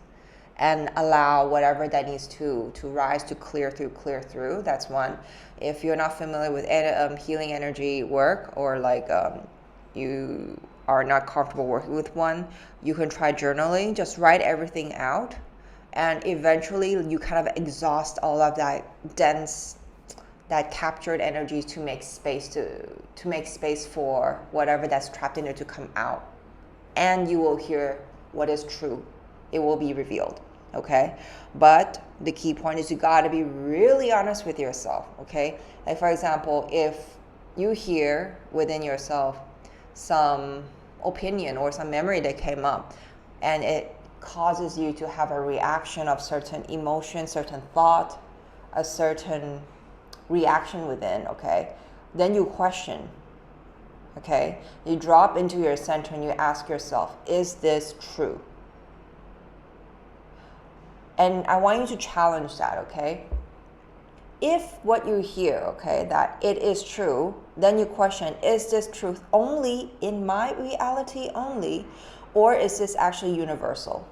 and allow whatever that needs to rise, to clear through. That's one. If you're not familiar with healing energy work, or like you are not comfortable working with one, you can try journaling. Just write everything out, and eventually you kind of exhaust all of that dense, that captured energy to make space for whatever that's trapped in there to come out, and you will hear what is true. It will be revealed. Okay, but the key point is you got to be really honest with yourself. Okay, like for example, if you hear within yourself some opinion or some memory that came up, and it causes you to have a reaction of certain emotion, certain thought, a certain reaction within, okay, then you question. Okay, you drop into your center and you ask yourself, is this true? And I want you to challenge that, okay? If what you hear, okay, that it is true, then you question, is this truth only in my reality only, or is this actually universal?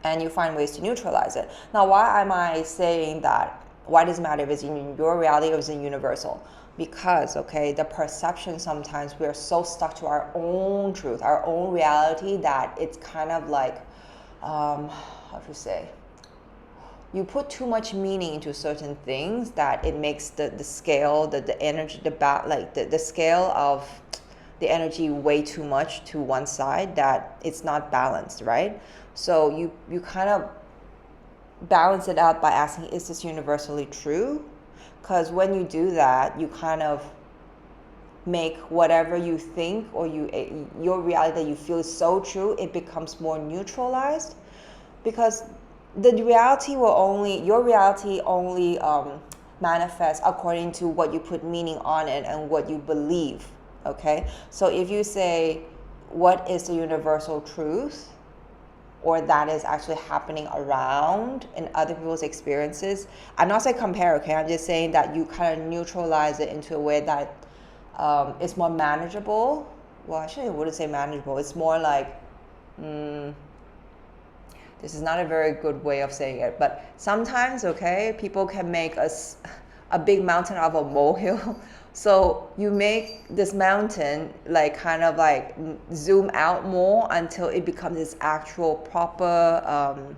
And you find ways to neutralize it. Now, why am I saying that Why does it matter if it's in your reality or it's in universal? Because, okay, the perception, sometimes we are so stuck to our own truth, our own reality, that it's kind of like, how to say, you put too much meaning into certain things that it makes the scale, the energy, the scale of the energy way too much to one side, that it's not balanced, right? So you kind of balance it out by asking, is this universally true? Because when you do that, you kind of make whatever you think or your reality that you feel is so true, it becomes more neutralized. Because your reality only manifests according to what you put meaning on it and what you believe. Okay, so if you say, what is the universal truth, or that is actually happening around in other people's experiences, I'm not saying compare, okay, I'm just saying that you kind of neutralize it into a way that it's more manageable. Well, actually I wouldn't say manageable, it's more like, this is not a very good way of saying it, but sometimes, okay, people can make a big mountain out of a molehill. So you make this mountain like kind of like zoom out more until it becomes this actual proper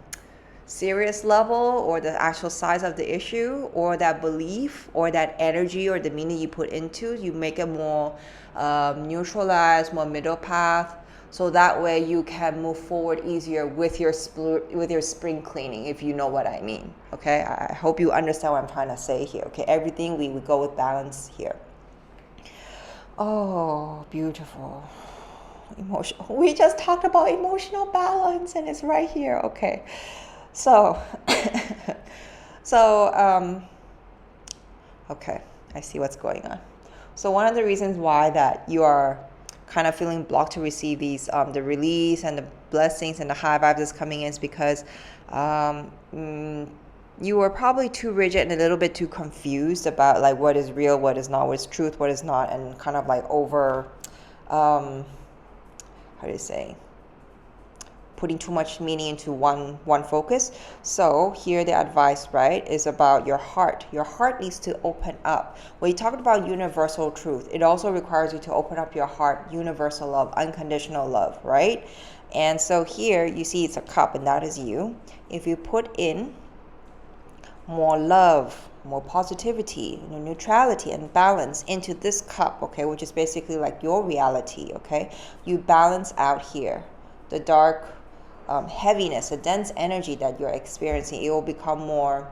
serious level, or the actual size of the issue, or that belief, or that energy, or the meaning you put into, you make it more neutralized, more middle path. So that way you can move forward easier with your spring cleaning, if you know what I mean. Okay, I hope you understand what I'm trying to say here. Okay, everything we go with balance here. Oh, beautiful. We just talked about emotional balance, and it's right here. Okay, so okay, I see what's going on. So one of the reasons why that you are kind of feeling blocked to receive these the release and the blessings and the high vibes that's coming in is because you were probably too rigid and a little bit too confused about like what is real, what is not, what is truth, what is not, and kind of like over how do you say, putting too much meaning into one focus. So here the advice, right, is about your heart. Your heart needs to open up. When you talk about universal truth, it also requires you to open up your heart, universal love, unconditional love, right? And so here you see it's a cup, and that is you. If you put in more love, more positivity, neutrality and balance into this cup, okay, which is basically like your reality, okay, you balance out here the dark heaviness, a dense energy that you're experiencing. It will become more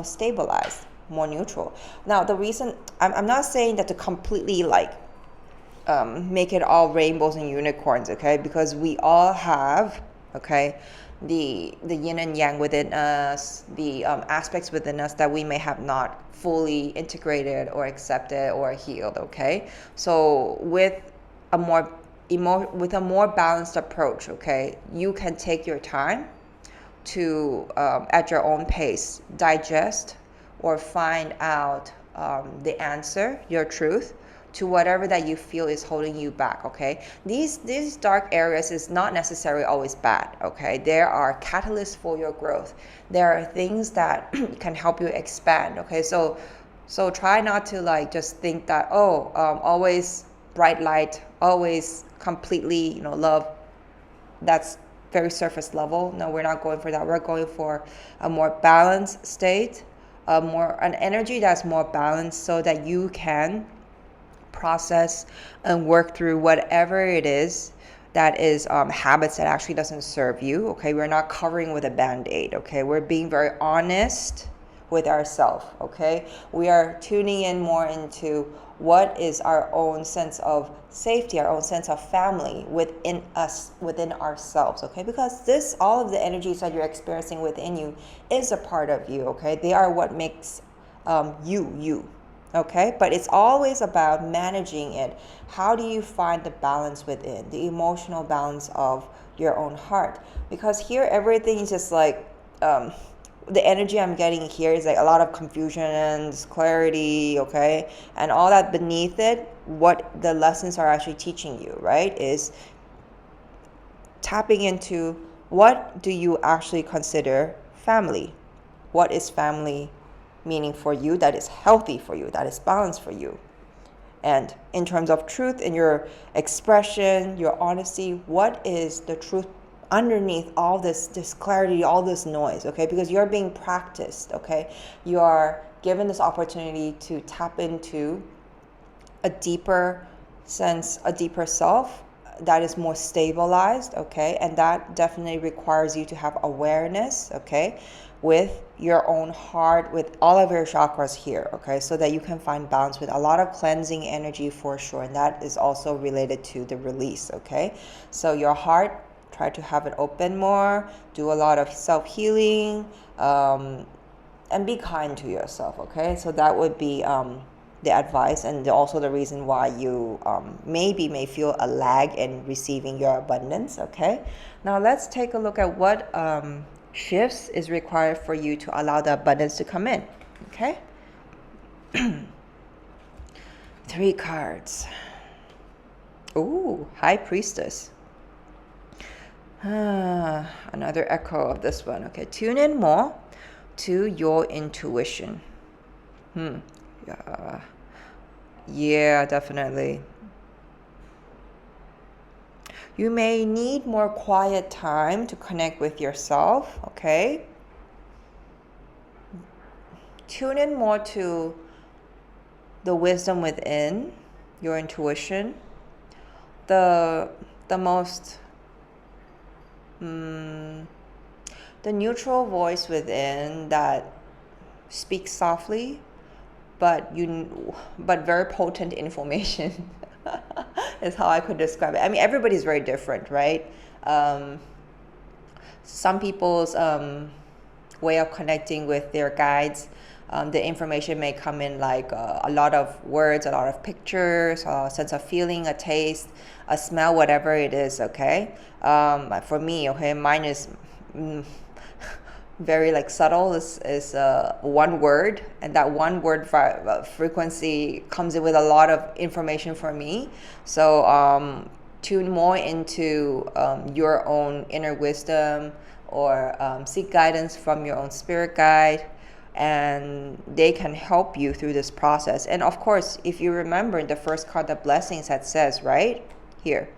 stabilized, more neutral. Now, the reason I'm not saying that to completely like make it all rainbows and unicorns, okay, because we all have, okay, the yin and yang within us, the aspects within us that we may have not fully integrated or accepted or healed, okay. So with a more balanced approach, okay, you can take your time to at your own pace digest or find out the answer, your truth, to whatever that you feel is holding you back, okay. These dark areas is not necessarily always bad, okay. There are catalysts for your growth. There are things that can help you expand, okay. So try not to like just think that always bright light, always completely love. That's very surface level. No, we're not going for that. We're going for a more balanced state, an energy that's more balanced, so that you can process and work through whatever it is that is habits that actually doesn't serve you, okay. We're not covering with a band-aid, okay. We're being very honest with ourselves, okay. We are tuning in more into what is our own sense of safety, our own sense of family within us, within ourselves, okay. Because all of the energies that you're experiencing within you is a part of you, okay. They are what makes you, okay. But it's always about managing it. How do you find the balance within, the emotional balance of your own heart? Because here everything is just like the energy I'm getting here is like a lot of confusion and clarity, okay. And all that beneath it, what the lessons are actually teaching you, right, is tapping into what do you actually consider family. What is family meaning for you, that is healthy for you, that is balanced for you. And in terms of truth in your expression, your honesty, what is the truth underneath all this clarity, all this noise, okay? Because you're being practiced, okay? You are given this opportunity to tap into a deeper sense, a deeper self that is more stabilized, okay? And that definitely requires you to have awareness, okay, with your own heart, with all of your chakras here, okay, so that you can find balance with a lot of cleansing energy for sure. And that is also related to the release, okay? So your heart, try to have it open more, do a lot of self-healing, and be kind to yourself, okay? So that would be the advice, and also the reason why you maybe may feel a lag in receiving your abundance, okay? Now let's take a look at what shifts is required for you to allow the abundance to come in, okay? 3 cards. Ooh, High Priestess. Another echo of this one, okay? Tune in more to your intuition. Yeah, definitely. You may need more quiet time to connect with yourself, okay? Tune in more to the wisdom within, your intuition. The most the neutral voice within that speaks softly, but very potent information is how I could describe it. I mean, everybody's very different, right? Some people's way of connecting with their guides, the information may come in like a lot of words, a lot of pictures, a sense of feeling, a taste, a smell, whatever it is, okay? For me, okay, mine is very like subtle, is one word, and that one word frequency comes in with a lot of information for me. So tune more into your own inner wisdom, or seek guidance from your own spirit guide, and they can help you through this process. And of course, if you remember the first card, the blessings, that says right here,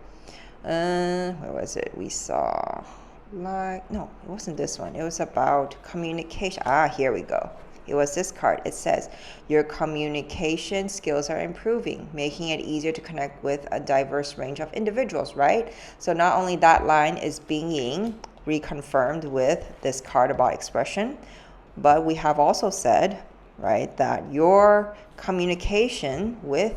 where was it? We saw like, no, it wasn't this one. It was about communication. Here we go. It was this card. It says your communication skills are improving, making it easier to connect with a diverse range of individuals, right? So not only that line is being reconfirmed with this card about expression, but we have also said, right, that your communication with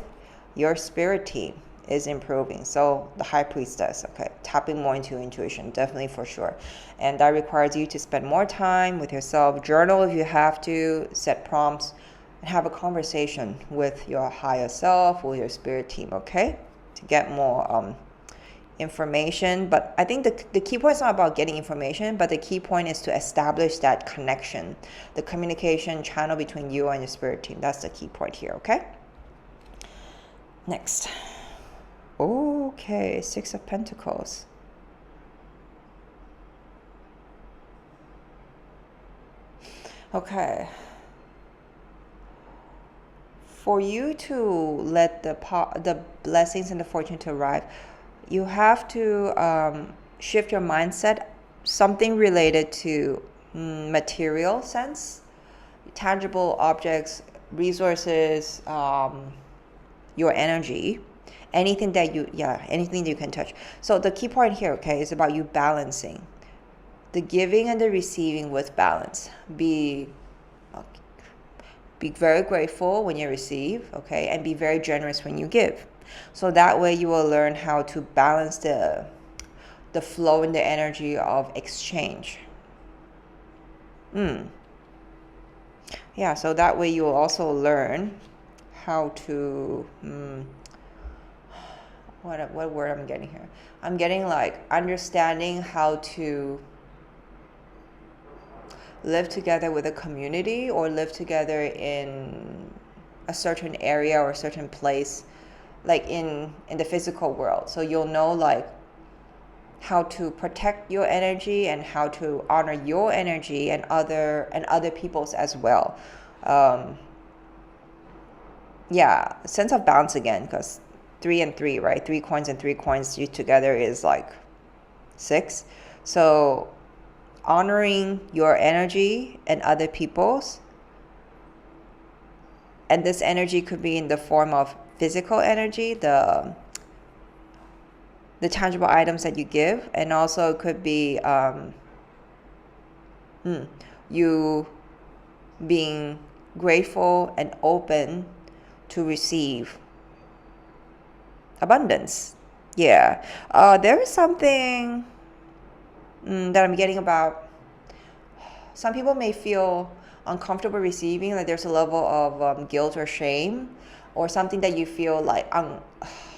your spirit team is improving. So the High Priestess, okay, tapping more into intuition, definitely, for sure. And that requires you to spend more time with yourself, journal if you have to, set prompts, and have a conversation with your higher self, with your spirit team, okay, to get more information. But I think the key point is not about getting information, but the key point is to establish that connection, the communication channel between you and your spirit team. That's the key point here, okay? Next. Okay, 6 of Pentacles. Okay. For you to let the blessings and the fortune to arrive, you have to shift your mindset, something related to material sense, tangible objects, resources, your energy, anything that you can touch. So the key point here, okay, is about you balancing the giving and the receiving with balance. Be very grateful when you receive, okay, and be very generous when you give. So that way you will learn how to balance the flow and the energy of exchange. Yeah, so that way you will also learn how to what word I'm getting here? I'm getting like understanding how to live together with a community, or live together in a certain area or a certain place, like in the physical world. So you'll know like how to protect your energy and how to honor your energy and other people's as well. um, yeah, sense of balance again, because 3 and 3, right? 3 coins and 3 coins together is like 6. So honoring your energy and other people's, and this energy could be in the form of physical energy, the tangible items that you give, and also it could be you being grateful and open to receive abundance. Yeah. There is something that I'm getting about. Some people may feel uncomfortable receiving, like there's a level of guilt or shame, or something that you feel like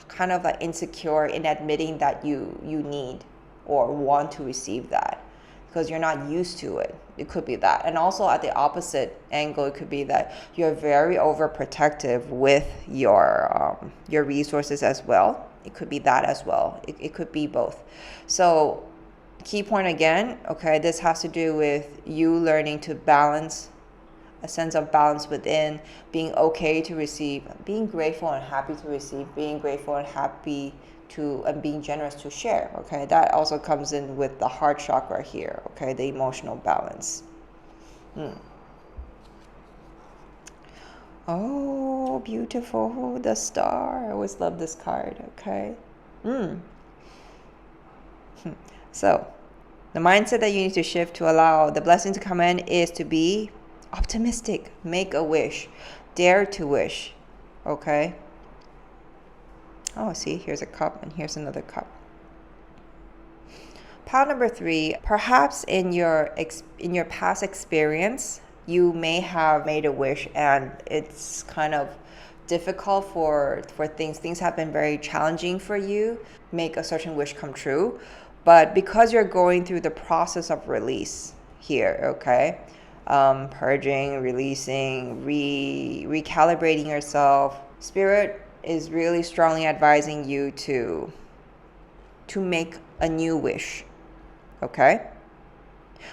kind of like insecure in admitting that you need or want to receive that, because you're not used to it. It could be that. And also at the opposite angle, it could be that you're very overprotective with your resources as well. It could be that as well. It could be both. So key point again, okay, this has to do with you learning to balance, a sense of balance within, being okay to receive, being grateful and happy to receive, being grateful and happy to, and being generous to share. Okay, that also comes in with the heart chakra here. Okay, the emotional balance. Oh, beautiful, the star. I always love this card. Okay. So the mindset that you need to shift to allow the blessing to come in is to be optimistic. Make a wish. Dare to wish. Okay. Oh, see, here's a cup and here's another cup. Pile number 3, perhaps in your past experience, you may have made a wish and it's kind of difficult for things have been very challenging for you, make a certain wish come true. But because you're going through the process of release here, okay, purging, releasing, recalibrating yourself, Spirit is really strongly advising you to make a new wish, okay?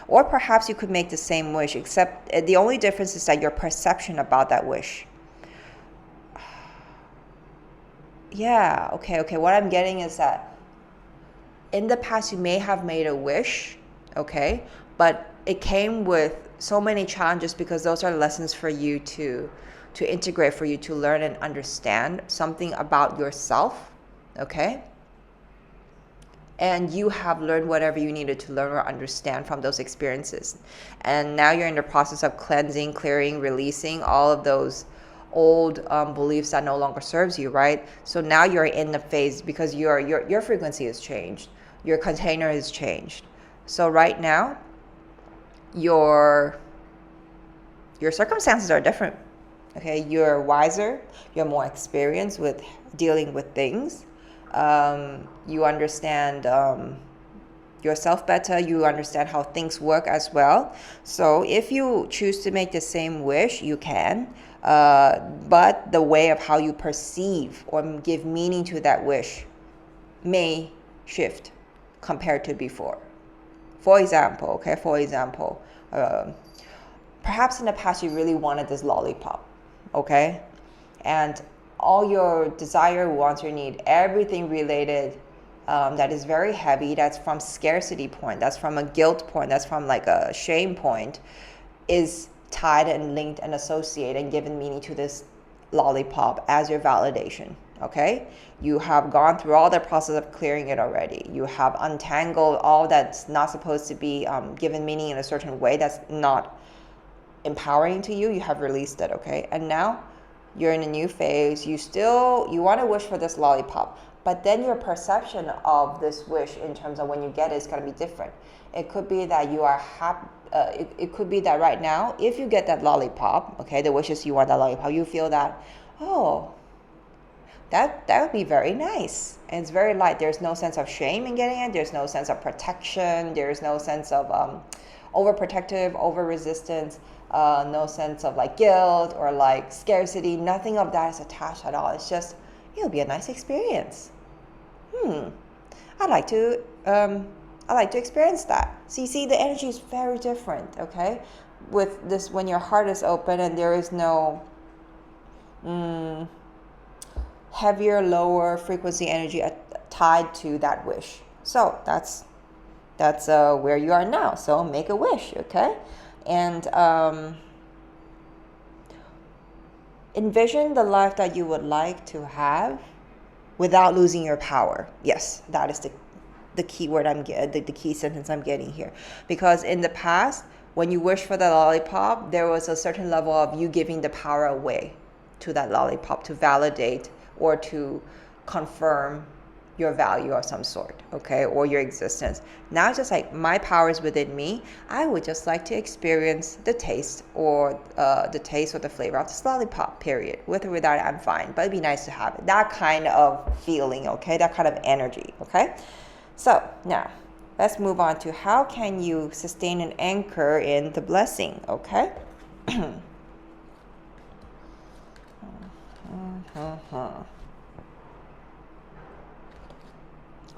Or perhaps you could make the same wish, except the only difference is that your perception about that wish. Yeah, okay. What I'm getting is that in the past you may have made a wish, okay, but it came with so many challenges because those are lessons for you to integrate, for you to learn and understand something about yourself, okay? And you have learned whatever you needed to learn or understand from those experiences. And now you're in the process of cleansing, clearing, releasing all of those old beliefs that no longer serves you, right? So now you're in the phase because your frequency has changed. Your container has changed. So right now, your circumstances are different. Okay, you're wiser, you're more experienced with dealing with things. You understand yourself better, you understand how things work as well. So if you choose to make the same wish, you can. But the way of how you perceive or give meaning to that wish may shift compared to before. For example, perhaps in the past you really wanted this lollipop, okay? And all your desire, wants, your need, everything related that is very heavy, that's from scarcity point, that's from a guilt point, that's from like a shame point, is tied and linked and associated and given meaning to this lollipop as your validation, okay? You have gone through all the process of clearing it already. You have untangled all that's not supposed to be given meaning in a certain way, that's not empowering to you. You have released it, okay? And now you're in a new phase. You want to wish for this lollipop, but then your perception of this wish in terms of when you get it is going to be different. It could be that you are happy. It could be that right now, if you get that lollipop, okay, the wish is you want that lollipop, you feel that, oh, that would be very nice. And it's very light. There's no sense of shame in getting it. There's no sense of protection. There's no sense of overprotective, over resistance. No sense of like guilt or like scarcity. Nothing of that is attached at all. It's just, it'll be a nice experience. I'd like to experience that. So you see, the energy is very different, okay? with this, when your heart is open and there is no heavier, lower frequency energy tied to that wish. So that's where you are now. So make a wish, okay? And envision the life that you would like to have without losing your power. Yes, that is the key word the key sentence I'm getting here. Because in the past, when you wish for the lollipop, there was a certain level of you giving the power away to that lollipop to validate or to confirm your value of some sort, okay, or your existence. Now it's just like, my power is within me. I would just like to experience the taste or the flavor of this lollipop, period. With or without it, I'm fine, but it'd be nice to have it. That kind of feeling, okay, that kind of energy, okay? So now let's move on to how can you sustain an anchor in the blessing, okay?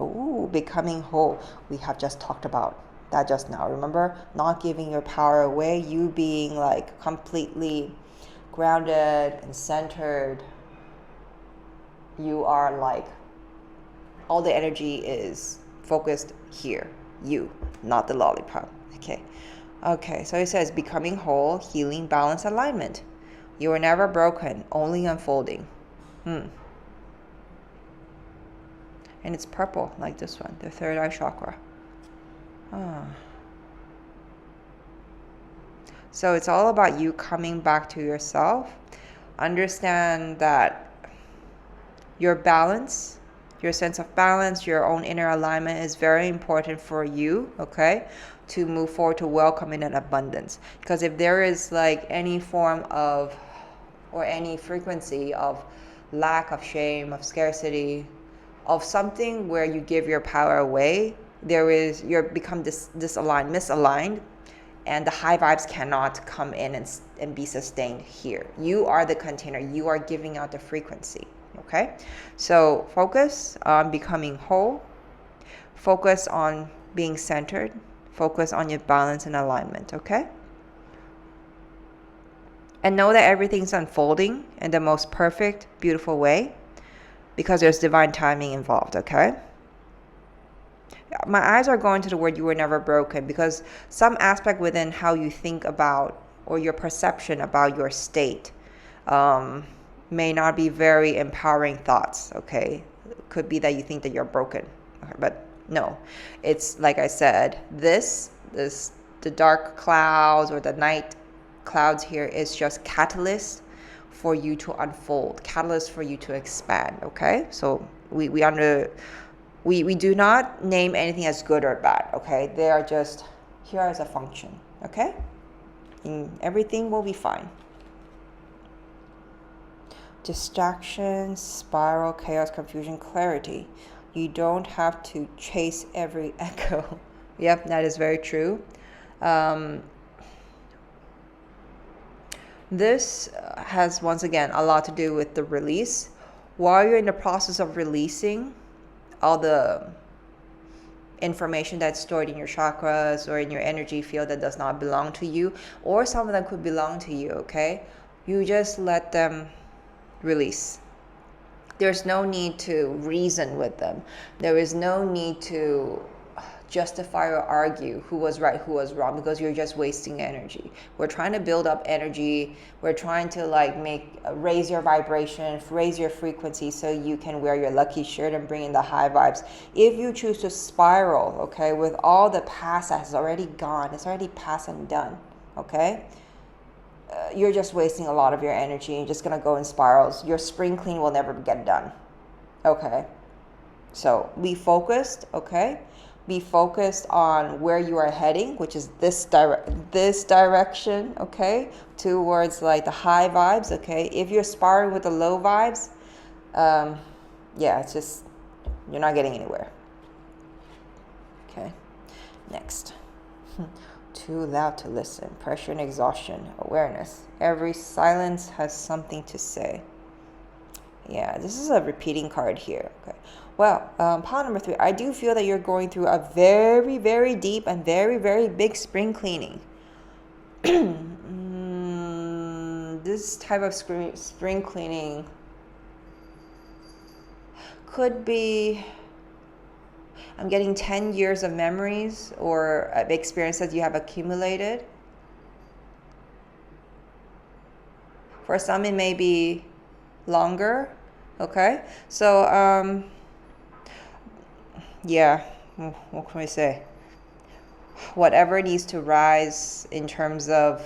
Oh, becoming whole. We have just talked about that just now. Remember, not giving your power away, you being like completely grounded and centered. You are like, all the energy is focused here. You, not the lollipop. Okay, so it says becoming whole, healing, balance, alignment. You are never broken, only unfolding. And it's purple, like this one, the third eye chakra. So it's all about you coming back to yourself. Understand that your balance, your sense of balance, your own inner alignment is very important for you, okay, to move forward, to welcome in an abundance. Because if there is like any form of, or any frequency of lack, of shame, of scarcity, of something where you give your power away, you're become disaligned, misaligned, and the high vibes cannot come in and be sustained here. You are the container. You are giving out the frequency, okay? So focus on becoming whole. Focus on being centered. Focus on your balance and alignment, okay? And know that everything's unfolding in the most perfect, beautiful way, because there's divine timing involved, okay? My eyes are going to the word you were never broken, because some aspect within how you think about, or your perception about your state, may not be very empowering thoughts, okay? It could be that you think that you're broken, but no. It's like I said, the dark clouds or the night clouds here is just catalyst for you to unfold, catalyst for you to expand, okay? So we do not name anything as good or bad, okay? They are just here as a function, okay? And everything will be fine. Distraction, spiral, chaos, confusion, clarity. You don't have to chase every echo. Yep, that is very true. This has, once again, a lot to do with the release. While you're in the process of releasing all the information that's stored in your chakras or in your energy field that does not belong to you, or some of them could belong to you, okay? You just let them release. There's no need to reason with them. There is no need to justify or argue who was right, who was wrong, because you're just wasting energy. We're trying to build up energy. We're trying to like raise your vibration, raise your frequency, so you can wear your lucky shirt and bring in the high vibes. If you choose to spiral, okay, with all the past that has already gone, it's already past and done, okay, you're just wasting a lot of your energy. You're just gonna go in spirals. Your spring clean will never get done, okay? So be focused, okay? Be focused on where you are heading, which is this direction, okay, towards like the high vibes, okay? If you're sparring with the low vibes, yeah, it's just, you're not getting anywhere. Okay, next. Too loud to listen. Pressure and exhaustion. Awareness. Every silence has something to say. Yeah, this is a repeating card here. Okay. Well, pile number 3. I do feel that you're going through a very, very deep and very, very big spring cleaning. This type of spring cleaning could be, I'm getting 10 years of memories or experiences you have accumulated. For some, it may be longer. Okay, so yeah, what can we say? Whatever needs to rise in terms of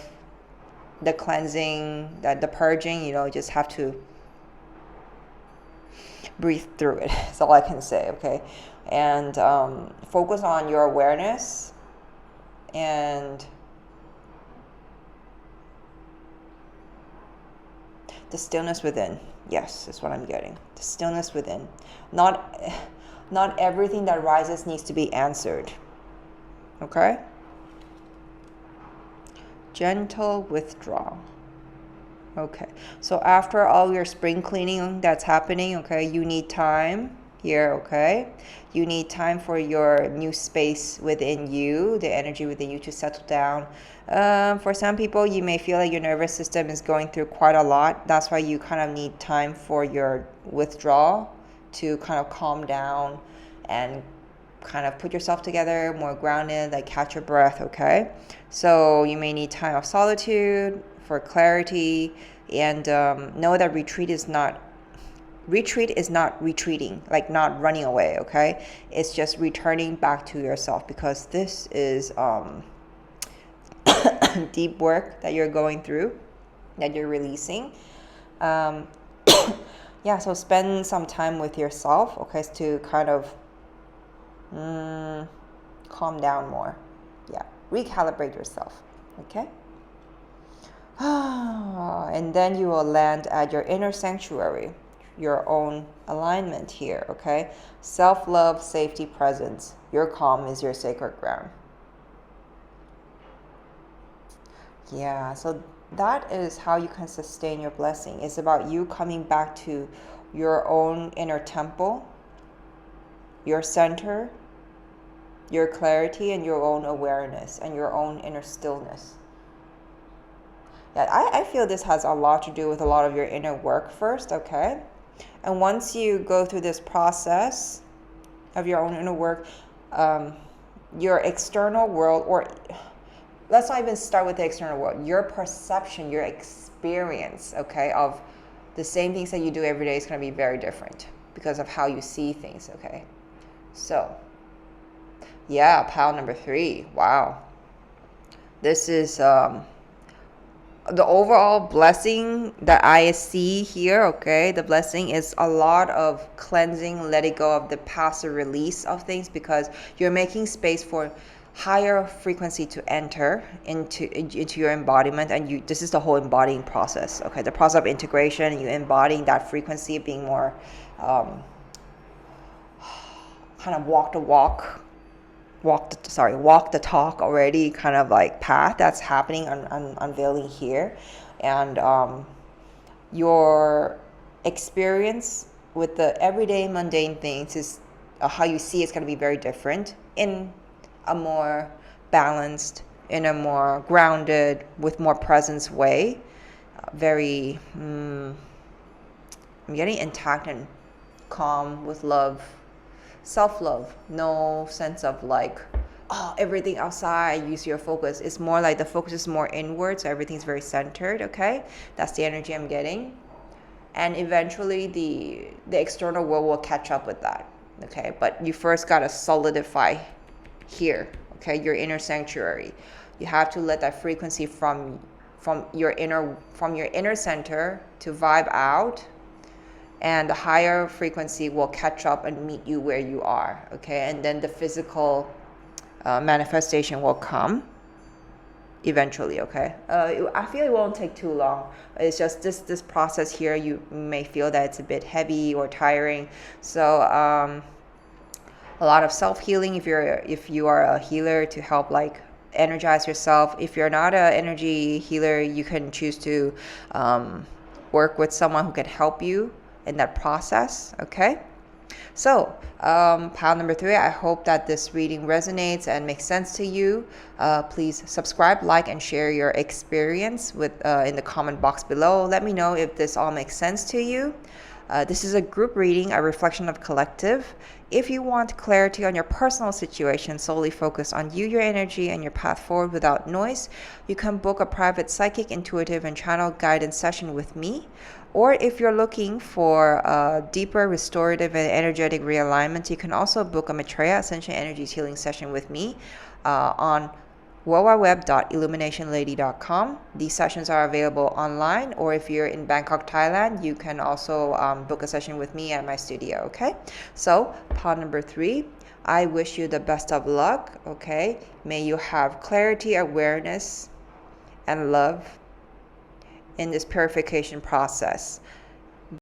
the cleansing, the purging, you just have to breathe through it. That's all I can say. Okay, and focus on your awareness and the stillness within. Yes, that's what I'm getting. The stillness within. Not everything that rises needs to be answered. Okay? Gentle withdrawal. Okay. So after all your spring cleaning that's happening, okay, you need time here, okay? You need time for your new space within you, the energy within you to settle down. For some people, you may feel like your nervous system is going through quite a lot. That's why you kind of need time for your withdrawal to kind of calm down and kind of put yourself together, more grounded, like catch your breath, okay? So you may need time of solitude for clarity, and know that retreat is not retreating, like not running away, okay? It's just returning back to yourself, because this is deep work that you're going through, that you're releasing. Yeah, so spend some time with yourself, okay, to kind of calm down more. Yeah, recalibrate yourself, okay? And then you will land at your inner sanctuary, your own alignment here, okay? Self-love, safety, presence. Your calm is your sacred ground. Yeah, so that is how you can sustain your blessing. It's about you coming back to your own inner temple, your center, your clarity, and your own awareness, and your own inner stillness. Yeah, I feel this has a lot to do with a lot of your inner work first, okay? And once you go through this process of your own inner work, your external world, or let's not even start with the external world, your perception, your experience, okay, of the same things that you do every day is going to be very different because of how you see things, okay? So, yeah, pile number 3. Wow. This is the overall blessing that I see here, okay? The blessing is a lot of cleansing, letting go of the passive release of things, because you're making space for higher frequency to enter into your embodiment. And this is the whole embodying process, okay? The process of integration, you embodying that frequency, being more kind of walk the talk already, kind of like path that's happening, unveiling here. And your experience with the everyday mundane things is how you see it's going to be very different, in a more balanced, in a more grounded, with more presence way. Very I'm getting intact and calm, with love, self-love. No sense of like, oh, everything outside, use your focus. It's more like the focus is more inward, so everything's very centered, okay? That's the energy I'm getting. And eventually the external world will catch up with that, okay? But you first got to solidify here, okay? Your inner sanctuary. You have to let that frequency from your inner center to vibe out, and the higher frequency will catch up and meet you where you are, okay? And then the physical manifestation will come eventually, okay? I feel it won't take too long. It's just this process here, you may feel that it's a bit heavy or tiring. So a lot of self-healing if you are a healer, to help like energize yourself. If you're not an energy healer, you can choose to work with someone who can help you in that process, okay? So, pile number 3, I hope that this reading resonates and makes sense to you. Please subscribe, like, and share your experience with in the comment box below. Let me know if this all makes sense to you. This is a group reading, a reflection of collective. If you want clarity on your personal situation, solely focused on you, your energy, and your path forward without noise, you can book a private psychic, intuitive, and channel guidance session with me. Or if you're looking for a deeper restorative and energetic realignment, you can also book a Maitreya Ascension Energies healing session with me on www.illuminationlady.com. These sessions are available online, or if you're in Bangkok, Thailand, you can also book a session with me at my studio, okay? So, pile number 3, I wish you the best of luck, okay? May you have clarity, awareness, and love in this purification process.